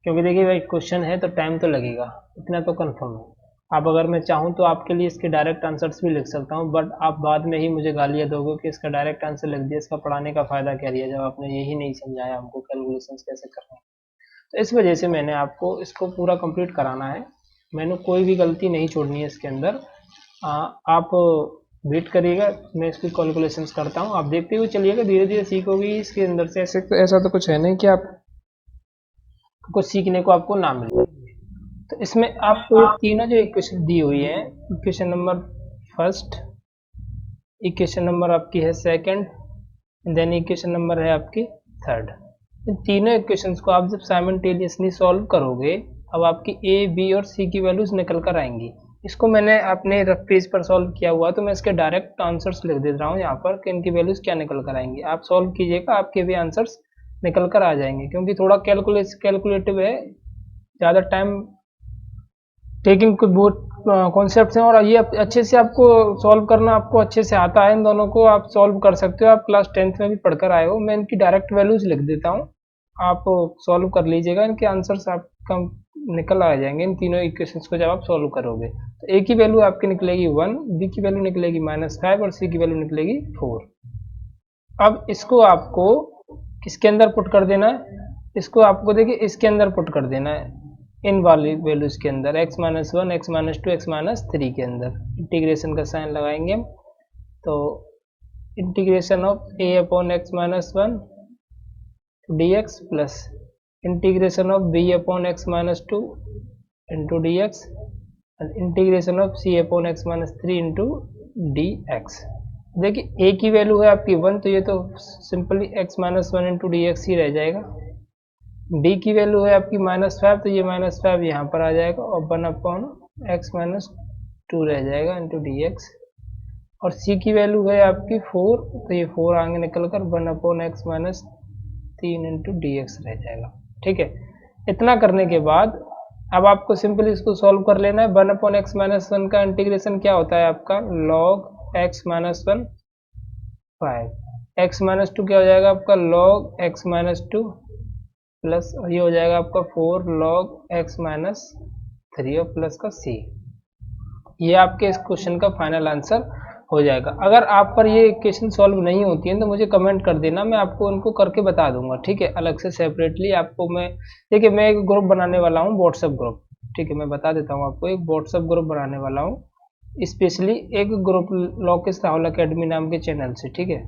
क्योंकि देखिए भाई क्वेश्चन है तो टाइम तो लगेगा, इतना तो कंफर्म है। आप अगर मैं चाहूँ तो आपके लिए इसके डायरेक्ट आंसर्स भी लिख सकता हूँ, बट आप बाद में ही मुझे गालियाँ दोगे कि इसका डायरेक्ट आंसर लिख दिया, इसका पढ़ाने का फ़ायदा क्या लिया जब आपने यही नहीं समझाया हमको कैलकुलेशंस कैसे करना है। तो इस वजह से मैंने आपको इसको पूरा कंप्लीट कराना है, मैंने कोई भी गलती नहीं छोड़नी है इसके अंदर। आप वेट करिएगा, मैं इसकी कैलकुलेशंस करता हूँ, आप देखते हुए चलिएगा, धीरे धीरे सीखोगे इसके अंदर से। ऐसा तो कुछ है नहीं कि आप कुछ सीखने को आपको ना मिले। तो इसमें आपको तीनों जो इक्वेशन दी हुई है, equation number first, equation number आपकी है सेकंड, देन इक्वेशन नंबर है आपकी थर्ड। इन तीनों इक्वेशंस को आप जब साइमल्टेनियसली सॉल्व करोगे, अब आपकी ए बी और सी की वैल्यूज निकल कर आएंगी। इसको मैंने अपने रफ पेज पर सॉल्व किया हुआ, तो मैं इसके डायरेक्ट आंसर्स लिख दे रहा हूँ यहाँ पर कि इनकी वैल्यूज क्या निकल कर आएंगी। आप सॉल्व कीजिएगा, आपके भी आंसर्स निकल कर आ जाएंगे, क्योंकि थोड़ा कैलकुलेटिव है, ज़्यादा टाइम टेकिंग कुछ बहुत कॉन्सेप्ट्स हैं, और ये अच्छे से आपको सॉल्व करना आपको अच्छे से आता है। इन दोनों को आप सॉल्व कर सकते हो, आप क्लास 10th में भी पढ़कर आए हो। मैं इनकी डायरेक्ट वैल्यूज लिख देता हूँ, आप सॉल्व कर लीजिएगा, इनके आंसर्स आपका निकल आ जाएंगे इन तीनों इक्वेशंस को जब आप सॉल्व करोगे। तो ए की वैल्यू आपकी निकलेगी 1, बी की वैल्यू निकलेगी -5 और सी की वैल्यू निकलेगी 4। अब इसको आपको किसके अंदर पुट कर देना है, इसको आपको देखिए इसके अंदर पुट कर देना है, इन वाली वैल्यूज के अंदर, x - 1 x - 2 x - 3 के अंदर। इंटीग्रेशन का साइन लगाएंगे हम, तो integration of a upon x - 1 dx plus integration of b upon x - 2 into dx and integration of c upon x - 3 into dx। देखिए a की वैल्यू है आपकी 1, तो ये तो सिंपली x - 1 इंटू dx ही रह जाएगा। d की वैल्यू है आपकी -5, तो ये -5 यहाँ पर आ जाएगा, और 1 अपॉन x - 2 रह जाएगा इंटू dx। और c की वैल्यू है आपकी 4, तो ये 4 आगे निकल कर 1 अपॉन x - 3 इंटू dx रह जाएगा। ठीक है, इतना करने के बाद अब आपको सिंपली इसको सॉल्व कर लेना है। 1 अपॉन x - 1 का इंटीग्रेशन क्या होता है आपका, log x - 1 5, x - 2 क्या हो जाएगा आपका log x - 2 प्लस ये हो जाएगा आपका 4 log x - 3 और प्लस का c। ये आपके इस क्वेश्चन का फाइनल आंसर हो जाएगा। अगर आप पर ये इक्वेशन सॉल्व नहीं होती है तो मुझे कमेंट कर देना, मैं आपको उनको करके बता दूंगा, ठीक है। अलग से सेपरेटली आपको मैं, देखिए मैं एक ग्रुप बनाने वाला हूँ, व्हाट्सएप ग्रुप, ठीक है। मैं बता देता हूँ आपको, एक व्हाट्सएप ग्रुप बनाने वाला हूँ स्पेशली, एक ग्रुप लोकेश राहुल अकेडमी नाम के चैनल से, ठीक है।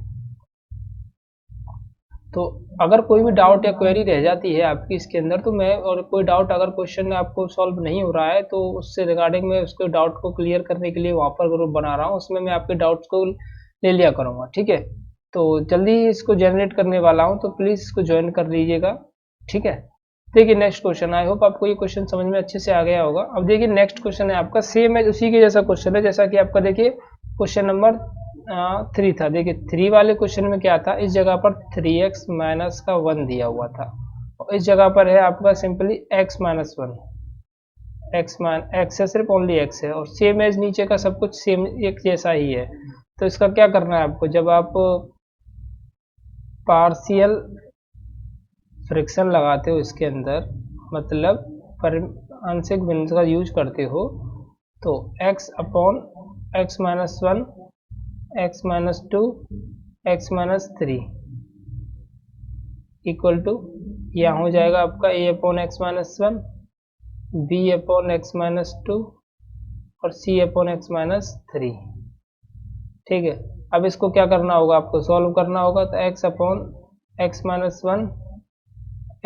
तो अगर कोई भी डाउट या क्वेरी रह जाती है आपकी इसके अंदर, तो मैं, और कोई डाउट अगर क्वेश्चन आपको सॉल्व नहीं हो रहा है तो उससे रिगार्डिंग मैं उसके डाउट को क्लियर करने के लिए वहाँ पर ग्रुप बना रहा हूँ, उसमें मैं आपके डाउट्स को ले लिया करूँगा, ठीक है। तो जल्दी ही इसको जनरेट करने वाला हूँ, तो प्लीज़ इसको ज्वाइन कर लीजिएगा, ठीक है। देखिए नेक्स्ट क्वेश्चन, आई होप आपको ये क्वेश्चन समझ में अच्छे से आ गया होगा। अब देखिए नेक्स्ट क्वेश्चन है आपका, सेम है उसी के जैसा क्वेश्चन है, जैसा कि आपका देखिए क्वेश्चन नंबर 3 था। देखिए 3 वाले क्वेश्चन में क्या था, इस जगह पर 3x माइनस का 1 दिया हुआ था, और इस जगह पर है आपका सिंपली x माइनस 1, एक्स है, सिर्फ ओनली x है, और सेम एज नीचे का सब कुछ सेम एक जैसा ही है। तो इसका क्या करना है आपको, जब आप पार्शियल फ्रिक्शन लगाते हो इसके अंदर, मतलब आंशिक भिन्न का यूज करते हो, तो x अपॉन x minus 1, x minus 2, x minus 3 equal to, यहाँ हो जाएगा आपका a upon x minus 1, b upon x minus 2 और c अपॉन x माइनस 3, ठीक है। अब इसको क्या करना होगा, आपको सॉल्व करना होगा, तो x अपॉन x minus 1,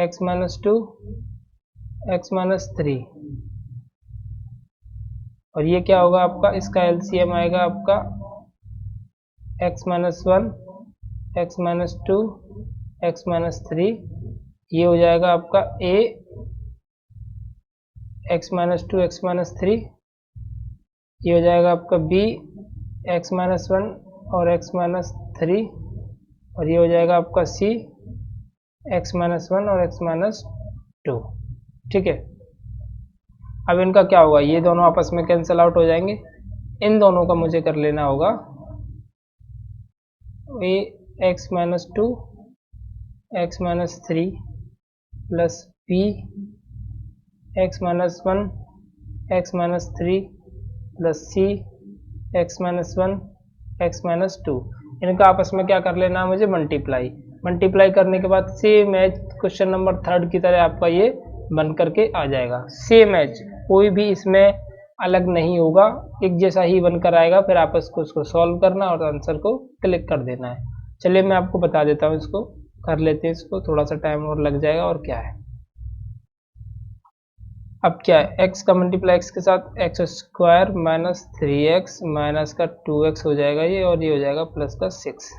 x minus 2, x minus 3, और ये क्या होगा आपका, इसका एलसीएम आएगा आपका x minus 1, x minus 2, x minus 3, ये हो जाएगा आपका a x minus 2, x minus 3, ये हो जाएगा आपका b x माइनस 1 और x माइनस 3, और ये हो जाएगा आपका c x माइनस 1 और x माइनस 2, ठीक है। अब इनका क्या होगा, ये दोनों आपस में कैंसिल आउट हो जाएंगे, इन दोनों का मुझे कर लेना होगा a x minus 2, x minus 3 plus b x minus 1, x minus 3 plus c x minus 1, x minus 2, इनका आपस में क्या कर लेना है मुझे, मल्टीप्लाई करने के बाद सेम एज क्वेश्चन नंबर 3 की तरह आपका ये बन करके आ जाएगा, सेम एज, कोई भी इसमें अलग नहीं होगा, एक जैसा ही बनकर आएगा। फिर आपस को उसको सॉल्व करना और आंसर को क्लिक कर देना है। चलिए मैं आपको बता देता हूँ, इसको कर लेते हैं, इसको थोड़ा सा टाइम और लग जाएगा। और क्या है, अब क्या है, x का मल्टीप्लाई x के साथ x square minus 3x minus का 2x हो जाएगा ये, और ये हो जाएगा प्लस का 6,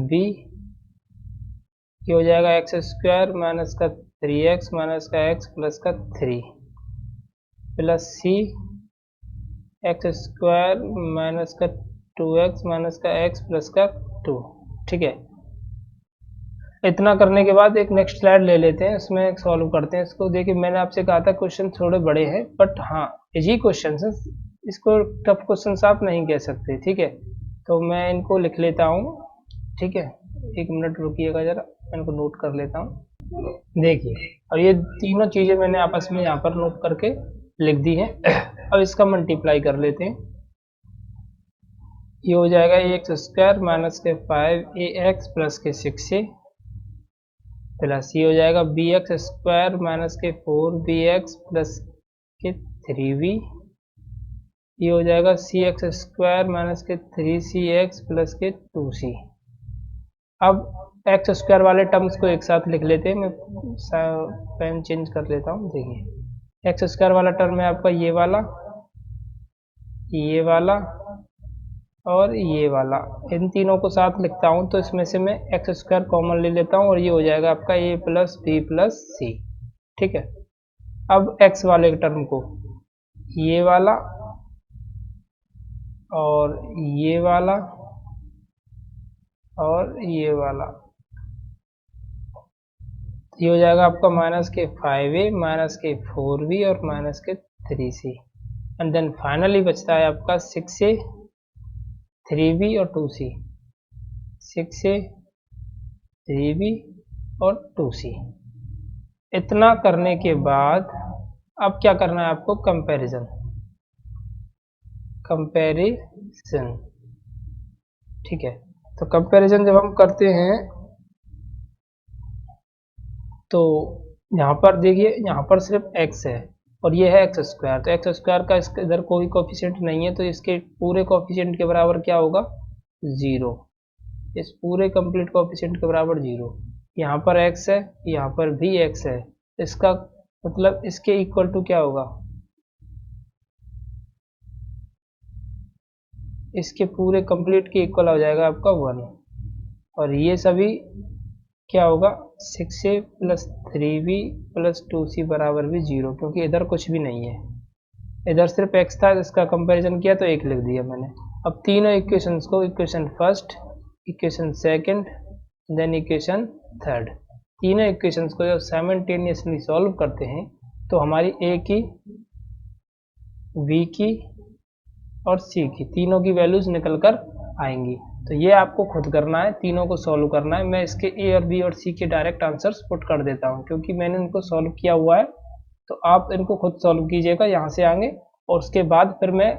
b ये हो जाएगा एक्स स्क्वायर माइनस का 3x माइनस का x प्लस का 3 plus c x square minus का 2x माइनस का x प्लस का 2, ठीक है। इतना करने के बाद एक नेक्स्ट स्लाइड ले लेते हैं, इसमें सॉल्व करते हैं इसको। देखिए मैंने आपसे कहा था क्वेश्चन थोड़े बड़े हैं, बट हाँ इजी क्वेश्चन है, इसको टफ क्वेश्चन आप नहीं कह सकते, ठीक है। तो मैं इनको लिख लेता हूँ, ठीक है। एक मिनट रुकिएगा जरा, मैं इनको नोट कर लेता हूँ। देखिए और ये तीनों चीज़ें मैंने आपस में यहाँ पर नोट करके लिख दी है। अब इसका मल्टीप्लाई कर लेते हैं, ये हो जाएगा एक्स स्क्वायर माइनस के 5ax प्लस के 6a प्लस ये हो जाएगा बी एक्स स्क्वायर माइनस के 4bx प्लस के 3b, ये हो जाएगा सी एक्स स्क्वायर माइनस के 3cx प्लस के 2c। अब एक्स स्क्वायर वाले टर्म्स को एक साथ लिख लेते हैं, मैं पेन चेंज कर लेता हूँ। देखिए एक्स स्क्वायर वाला टर्म है आपका ये वाला और ये वाला, इन तीनों को साथ लिखता हूँ, तो इसमें से मैं एक्स स्क्वायर कॉमन ले लेता हूँ, और ये हो जाएगा आपका a प्लस बी प्लस सी, ठीक है। अब x वाले टर्म को ये वाला और ये वाला और ये वाला, ये हो जाएगा आपका माइनस के 5a माइनस के 4b और माइनस के 3c, एंड देन फाइनली बचता है आपका 6a 3b और 2c, 6a 3b और 2c। इतना करने के बाद अब क्या करना है आपको, कंपैरिजन। ठीक है, तो कंपैरिजन जब हम करते हैं तो यहाँ पर देखिए, यहाँ पर सिर्फ x है और ये है एक्स स्क्वायर, तो एक्स स्क्वायर का इसके इधर कोई कोफिशिएंट नहीं है, तो इसके पूरे कोफिशिएंट के बराबर क्या होगा, 0। इस पूरे कंप्लीट कोफिशिएंट के बराबर 0। यहाँ पर x है, यहाँ पर भी x है, इसका मतलब इसके इक्वल टू क्या होगा, इसके पूरे कंप्लीट के इक्वल हो जाएगा आपका 1। और ये सभी क्या होगा, 6a + 3b + 2c बराबर भी 0, क्योंकि इधर कुछ भी नहीं है, इधर सिर्फ x था, इसका कंपैरिजन किया तो 1 लिख दिया मैंने। अब तीनों इक्वेशंस को, equation first, equation second, then equation third, तीनों इक्वेशंस को जब साइमल्टेनियसली सॉल्व करते हैं तो हमारी a की, b की और c की तीनों की वैल्यूज निकल कर आएंगी। तो ये आपको खुद करना है, तीनों को सॉल्व करना है। मैं इसके a और b और c के डायरेक्ट आंसर्स पुट कर देता हूँ क्योंकि मैंने इनको सॉल्व किया हुआ है, तो आप इनको खुद सॉल्व कीजिएगा यहाँ से आगे, और उसके बाद फिर मैं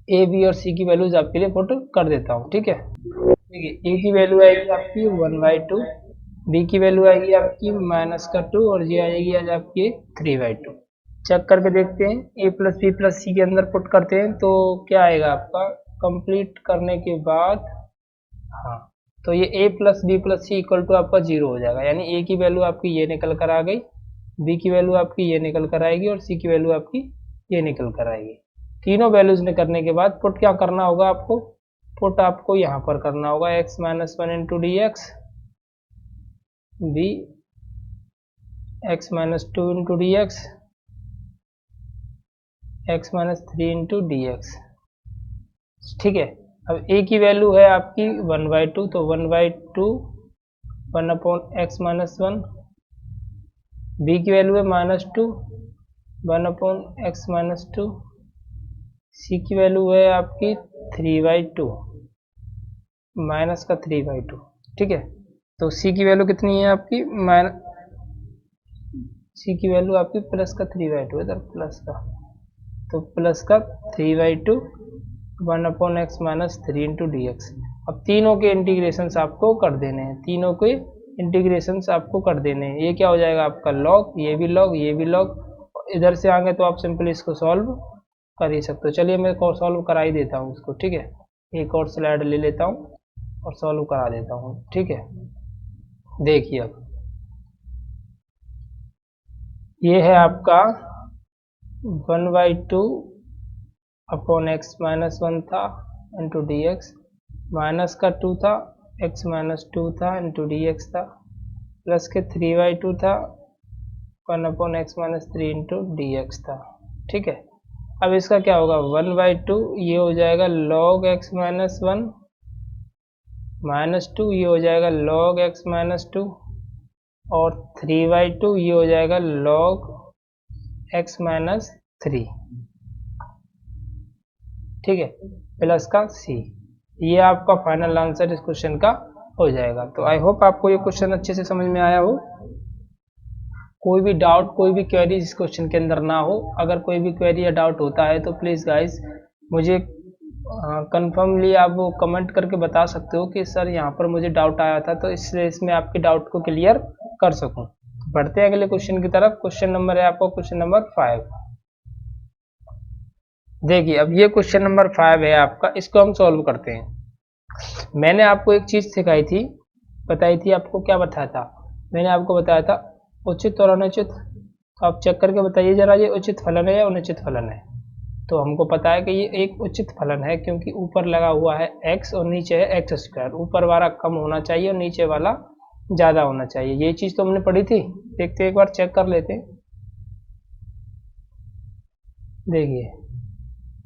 a, b और c की वैल्यूज आपके लिए पुट कर देता हूँ। ठीक है, देखिए a की वैल्यू आएगी आपकी 1/2, b की वैल्यू आएगी आपकी -2 और ये आएगी आज आपकी 3/2। चेक करके देखते हैं, a + b + c के अंदर पुट करते हैं तो क्या आएगा आपका, कंप्लीट करने के बाद, हाँ, तो ये a + b + c = आपका 0 हो जाएगा, यानी a की वैल्यू आपकी ये निकल कर आ गई, b की वैल्यू आपकी ये निकल कर आएगी और c की वैल्यू आपकी ये निकल कर आएगी। तीनों वैल्यूज निकलने के बाद पुट क्या करना होगा आपको, पुट आपको यहाँ पर करना होगा x - 1 × dx, b x - 2 × dx, x - 3 × dx। ठीक है, अब a की वैल्यू है आपकी 1/2, तो 1/2 1/x - 1, b की वैल्यू है -2 1/x - 2, c की वैल्यू है आपकी 3/2 -3/2। ठीक है, तो c की वैल्यू कितनी है आपकी, c की वैल्यू आपकी +3/2 इधर प्लस का, तो +3/2 1/x - 3 × dx। अब तीनों के इंटीग्रेशंस आपको कर देने हैं, तीनों के इंटीग्रेशंस आपको कर देने हैं। ये क्या हो जाएगा आपका लॉग, ये भी लॉग, ये भी लॉग, इधर से आगे तो आप सिंपली इसको सॉल्व कर ही सकते हो। चलिए मैं सॉल्व करा ही देता हूँ इसको। ठीक है, एक और स्लाइड ले लेता हूँ और सॉल्व करा देता हूँ। ठीक है, देखिए अब ये है आपका 1/2 अपॉन x - 1 था इंटू dx, -2 था, x - 2 था इंटू dx था, प्लस के 3/2 था 1/x - 3 इंटू dx था। ठीक है, अब इसका क्या होगा, 1/2 ये हो जाएगा log x - 1 -2 ये हो जाएगा log x - 2 और 3/2 ये हो जाएगा log x - 3। ठीक है, प्लस का c, ये आपका फाइनल आंसर इस क्वेश्चन का हो जाएगा। तो आई होप आपको ये क्वेश्चन अच्छे से समझ में आया हो। कोई भी डाउट, कोई भी क्वेरी इस क्वेश्चन के अंदर ना हो, अगर कोई भी क्वेरी या डाउट होता है तो प्लीज़ गाइस मुझे कंफर्मली आप वो कमेंट करके बता सकते हो कि सर यहाँ पर मुझे डाउट आया था, तो इसलिए इसमें आपके डाउट को क्लियर कर सकूँ। बढ़ते हैं अगले क्वेश्चन की तरफ। क्वेश्चन नंबर है आपका क्वेश्चन नंबर 5। देखिए अब ये क्वेश्चन नंबर 5 है आपका, इसको हम सॉल्व करते हैं। मैंने आपको एक चीज़ सिखाई थी, बताई थी आपको, क्या बताया था, मैंने आपको बताया था उचित और अनुचित। तो आप चेक करके बताइए जरा, ये उचित फलन है या अनुचित फलन है। तो हमको पता है कि ये एक उचित फलन है क्योंकि ऊपर लगा हुआ है x और नीचे है x²। ऊपर वाला कम होना चाहिए और नीचे वाला ज़्यादा होना चाहिए। ये चीज़ तो हमने पढ़ी थी, देखते एक बार चेक कर लेते हैं। देखिए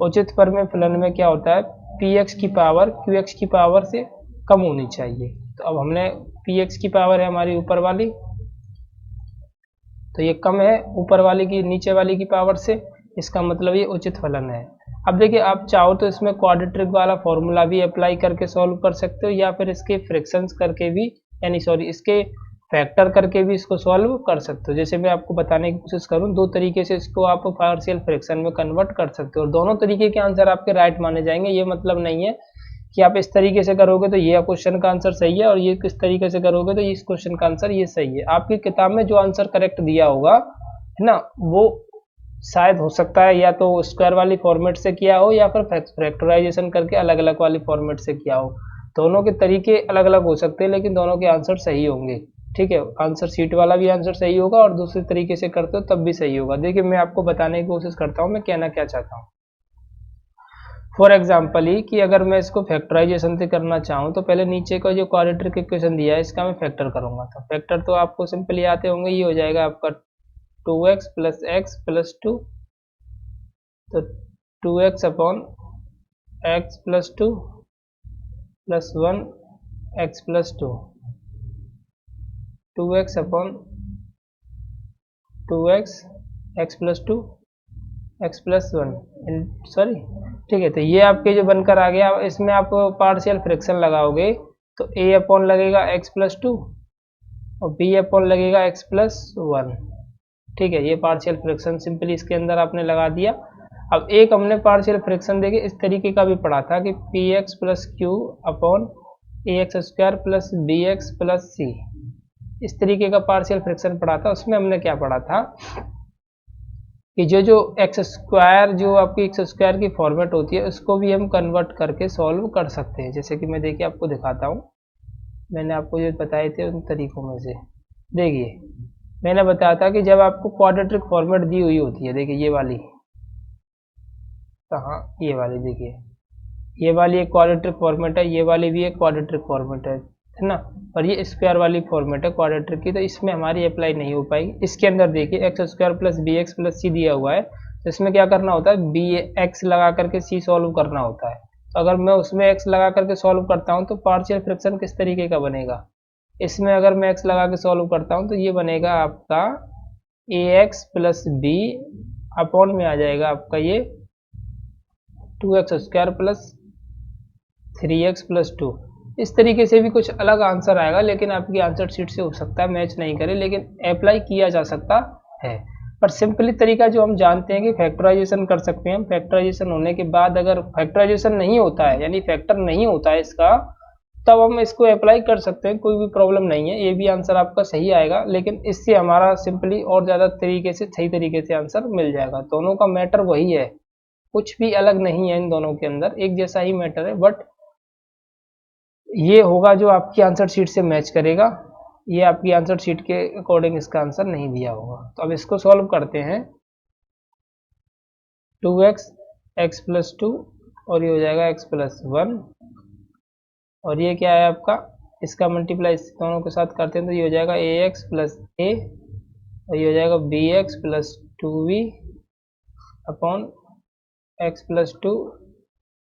उचित परिमेय फलन में क्या होता है, px की पावर qx की पावर से कम होनी चाहिए। तो अब हमने px की पावर है हमारी ऊपर वाली, तो ये कम है ऊपर वाली की नीचे वाली की पावर से, इसका मतलब ये उचित फलन है। अब देखिए आप चाहो तो इसमें क्वाड्रेटिक वाला फॉर्मूला भी अप्लाई करके सॉल्व कर सकते हो, या फिर इसके फ्रैक्शंस करके भी, यानी सॉरी इसके फैक्टर करके भी इसको सॉल्व कर सकते हो। जैसे मैं आपको बताने की कोशिश करूं, दो तरीके से इसको आप पार्शियल फ्रैक्शन में कन्वर्ट कर सकते हो और दोनों तरीके के आंसर आपके राइट माने जाएंगे। ये मतलब नहीं है कि आप इस तरीके से करोगे तो ये क्वेश्चन का आंसर सही है और ये किस तरीके से करोगे तो इस क्वेश्चन का आंसर ये सही है। आपकी किताब में जो आंसर करेक्ट दिया होगा है ना, वो शायद हो सकता है या तो स्क्वायर वाली फॉर्मेट से किया हो या फिर फैक्टराइजेशन करके अलग अलग वाली फॉर्मेट से किया हो। दोनों के तरीके अलग अलग हो सकते हैं लेकिन दोनों के आंसर सही होंगे। ठीक है, आंसर शीट वाला भी आंसर सही होगा और दूसरे तरीके से करते हो तब भी सही होगा। देखिए मैं आपको बताने की कोशिश करता हूँ मैं कहना क्या चाहता हूँ। फॉर एग्जाम्पल ही कि अगर मैं इसको फैक्टराइजेशन से करना चाहूँ तो पहले नीचे का जो क्वाड्रेटिक इक्वेशन दिया है इसका मैं फैक्टर करूंगा। तो फैक्टर तो आपको सिंपली आते होंगे, ये हो जाएगा आपका 2x प्लस एक्स प्लस 2, तो 2x upon x plus 2 plus 1 x plus 2, 2x upon 2x x plus 2 X plus 1 sorry. ठीक है, तो ये आपके जो बनकर आ गया, इसमें आप पार्शियल फ्रैक्शन लगाओगे तो a अपॉन लगेगा x प्लस 2 और b अपॉन लगेगा x प्लस 1। ठीक है, ये पार्शियल फ्रैक्शन सिंपली इसके अंदर आपने लगा दिया। अब एक हमने पार्शियल फ्रैक्शन देखे इस तरीके का भी पढ़ा था कि p x plus q upon a x square plus b x plus c, इस तरीके का पार्शियल फ्रैक्शन पढ़ा था। उसमें हमने क्या पढ़ा था कि जो एक्स स्क्वायर जो आपकी एक्स स्क्वायर की फॉर्मेट होती है उसको भी हम कन्वर्ट करके सॉल्व कर सकते हैं। जैसे कि मैं देखिए आपको दिखाता हूँ, मैंने आपको जो बताए थे उन तरीकों में से देखिए मैंने बताया था कि जब आपको क्वाड्रेटिक फॉर्मेट दी हुई होती है, देखिए ये वाली, कहाँ ये वाली, देखिए ये वाली एक क्वाड्रेटिक फॉर्मेट है, ये वाली भी एक क्वाड्रेटिक फॉर्मेट है ना, और ये स्क्वायर वाली फॉर्मेट है क्वाड्रेटिक की, तो इसमें हमारी अप्लाई नहीं हो पाएगी। इसके अंदर देखिए x square plus b x plus c दिया हुआ है, तो इसमें क्या करना होता है बी एक्स लगा करके सी सॉल्व करना होता है। तो अगर मैं उसमें एक्स लगा करके सॉल्व करता हूँ तो पार्शियल फ्रैक्शन किस तरीके का बनेगा, इसमें अगर मैं एक्स लगा के सॉल्व करता हूँ तो ये बनेगा आपका a x plus B upon में आ जाएगा आपका ये 2x square plus 3x plus 2। इस तरीके से भी कुछ अलग आंसर आएगा लेकिन आपकी आंसर शीट से हो सकता है मैच नहीं करे, लेकिन अप्लाई किया जा सकता है। पर सिंपली तरीका जो हम जानते हैं कि फैक्टराइजेशन कर सकते हैं। फैक्टराइजेशन होने के बाद अगर फैक्टराइजेशन नहीं होता है यानी फैक्टर नहीं होता है इसका, तब हम इसको अप्लाई कर सकते हैं, कोई भी प्रॉब्लम नहीं है, ये भी आंसर आपका सही आएगा। लेकिन इससे हमारा सिंपली और ज़्यादा तरीके से सही तरीके से आंसर मिल जाएगा। दोनों का मैटर वही है, कुछ भी अलग नहीं है इन दोनों के अंदर, एक जैसा ही मैटर है, बट ये होगा जो आपकी आंसर शीट से मैच करेगा। ये आपकी आंसर शीट के अकॉर्डिंग इसका आंसर नहीं दिया होगा। तो अब इसको सॉल्व करते हैं, 2x एक्स प्लस 2 और ये हो जाएगा x प्लस 1 और ये क्या है आपका, इसका मल्टीप्लाई इस दोनों के साथ करते हैं तो ये हो जाएगा ए एक्स प्लस ए और ये हो जाएगा B x plus 2b upon x plus 2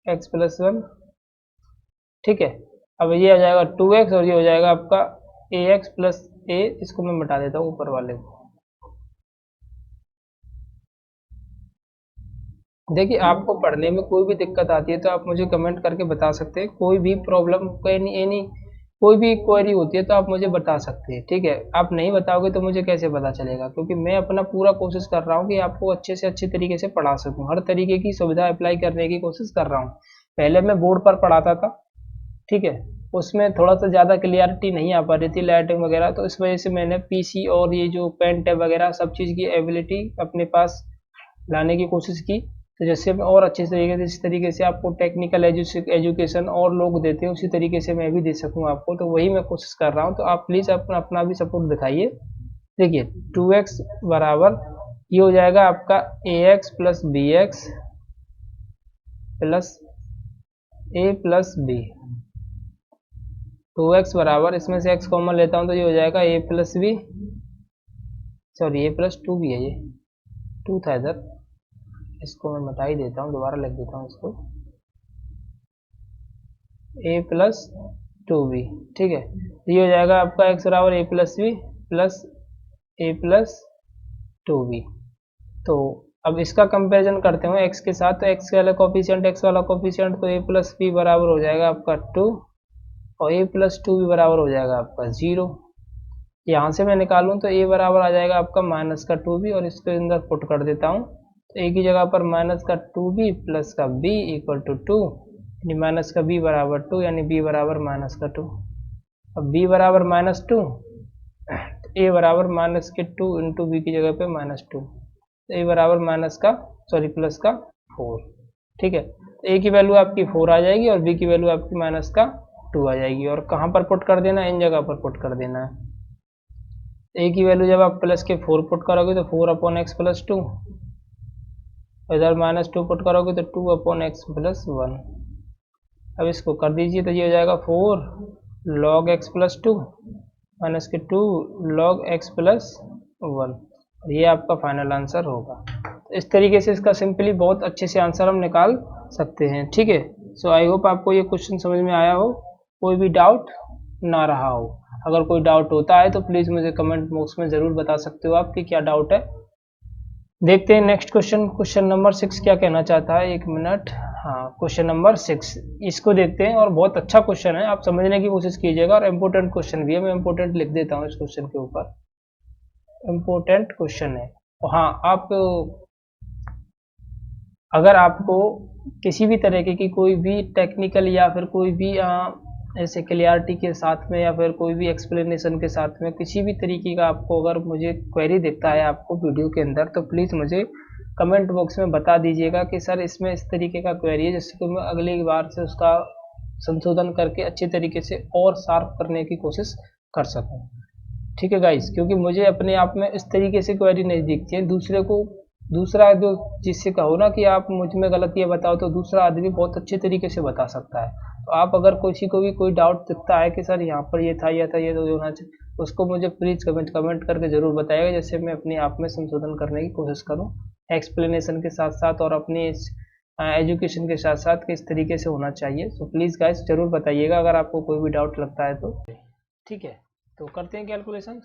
X plus 1। ठीक है, अब ये आ जाएगा 2x और ये हो जाएगा आपका ए एक्स प्लस ए, इसको मैं मिटा देता हूँ ऊपर वाले को। देखिए आपको पढ़ने में कोई भी दिक्कत आती है तो आप मुझे कमेंट करके बता सकते हैं, कोई भी प्रॉब्लम एनी कोई भी क्वेरी होती है तो आप मुझे बता सकते हैं। ठीक है, आप नहीं बताओगे तो मुझे कैसे पता चलेगा, क्योंकि मैं अपना पूरा कोशिश कर रहा हूँ कि आपको अच्छे से अच्छे तरीके से पढ़ा सकूँ, हर तरीके की सुविधा अप्लाई करने की कोशिश कर रहा हूँ। पहले मैं बोर्ड पर पढ़ाता था, ठीक है, उसमें थोड़ा सा ज़्यादा क्लियरिटी नहीं आ पा रही थी लाइटिंग वगैरह, तो इस वजह से मैंने पीसी और ये जो पेन टैब वगैरह सब चीज़ की एबिलिटी अपने पास लाने की कोशिश की, तो जैसे मैं और अच्छे तरीके से इस तरीके से आपको टेक्निकल एजुकेशन और लोग देते हैं उसी तरीके से मैं भी दे सकूँ आपको, तो वही मैं कोशिश कर रहा हूँ। तो आप प्लीज़ अपना भी सपोर्ट दिखाइए। देखिए 2x बराबर ये हो जाएगा आपका a x plus b x plus a plus b, 2x बराबर इसमें से x कॉमन लेता हूँ तो ये हो जाएगा a plus B, sorry a plus 2 भी है, ये 2 था इधर, इसको मैं मिटा ही देता हूँ, दोबारा लिख देता हूँ इसको, a प्लस 2b। ठीक है, ये हो जाएगा आपका x बराबर a plus B plus a plus 2b। तो अब इसका कंपैरिजन करते हैं x के साथ, तो x वाला कोफिशिएंट x वाला कोफिशिएंट, तो a प्लस बी बराबर हो जाएगा आपका 2 और a प्लस 2 भी बराबर हो जाएगा आपका 0। यहाँ से मैं निकालूँ तो a बराबर आ जाएगा आपका माइनस का 2b, और इसके अंदर पुट कर देता हूँ तो a की जगह पर माइनस का 2b प्लस का b इक्वल टू 2, यानी माइनस का b बराबर 2, यानी b बराबर माइनस का 2। अब b बराबर माइनस 2, a बराबर माइनस के 2 इंटू बी की जगह पे माइनस 2, तो a बराबर माइनस का प्लस का 4। ठीक है, तो a की वैल्यू आपकी 4 आ जाएगी और b की वैल्यू आपकी माइनस का 2 आ जाएगी। और कहाँ पर पुट कर देना है, इन जगह पर पुट कर देना है। a की वैल्यू जब आप प्लस के 4 पुट करोगे तो 4 अपॉन एक्स प्लस 2, इधर माइनस 2 पुट करोगे तो 2 अपॉन एक्स प्लस 1। अब इसको कर दीजिए तो ये हो जाएगा 4 log x प्लस 2 माइनस के 2 log x प्लस 1। ये आपका फाइनल आंसर होगा। तो इस तरीके से इसका सिंपली बहुत अच्छे से आंसर हम निकाल सकते हैं। ठीक है, सो आई होप आपको ये क्वेश्चन समझ में आया हो, कोई भी डाउट ना रहा हो। अगर कोई डाउट होता है तो प्लीज़ मुझे कमेंट बॉक्स में ज़रूर बता सकते हो आप कि क्या डाउट है। देखते हैं नेक्स्ट क्वेश्चन, क्वेश्चन नंबर 6 क्या कहना चाहता है। एक मिनट, हाँ क्वेश्चन नंबर 6 इसको देखते हैं, और बहुत अच्छा क्वेश्चन है, आप समझने की कोशिश कीजिएगा, और इम्पोर्टेंट क्वेश्चन भी है। मैं इम्पोर्टेंट लिख देता हूँ इस क्वेश्चन के ऊपर, इम्पोर्टेंट क्वेश्चन है। और हाँ, आप अगर आपको किसी भी तरीके की कोई भी टेक्निकल या फिर कोई भी ऐसे क्लियरिटी के साथ में या फिर कोई भी एक्सप्लेनेशन के साथ में किसी भी तरीके का आपको अगर मुझे क्वेरी दिखता है आपको वीडियो के अंदर, तो प्लीज़ मुझे कमेंट बॉक्स में बता दीजिएगा कि सर इसमें इस तरीके का क्वेरी है, जिससे कि मैं अगली बार से उसका संशोधन करके अच्छे तरीके से और शार्प करने की कोशिश कर सकूँ। ठीक है गाइस, क्योंकि मुझे अपने आप में इस तरीके से क्वेरी नहीं दिखती है, दूसरे को दूसरा जो जिससे कहो ना कि आप मुझ में गलतियाँ बताओ, तो दूसरा आदमी बहुत अच्छे तरीके से बता सकता है। तो आप अगर किसी को भी कोई डाउट दिखता है कि सर यहाँ पर ये था, ये था, ये तो होना चाहिए, उसको मुझे प्लीज़ कमेंट करके ज़रूर बताइएगा, जैसे मैं अपने आप में संशोधन करने की कोशिश करूँ एक्सप्लेनेशन के साथ साथ और अपनी एजुकेशन के साथ साथ किस तरीके से होना चाहिए। तो प्लीज़ गाइस ज़रूर बताइएगा अगर आपको कोई भी डाउट लगता है तो। ठीक है, तो करते हैं कैलकुलेशन।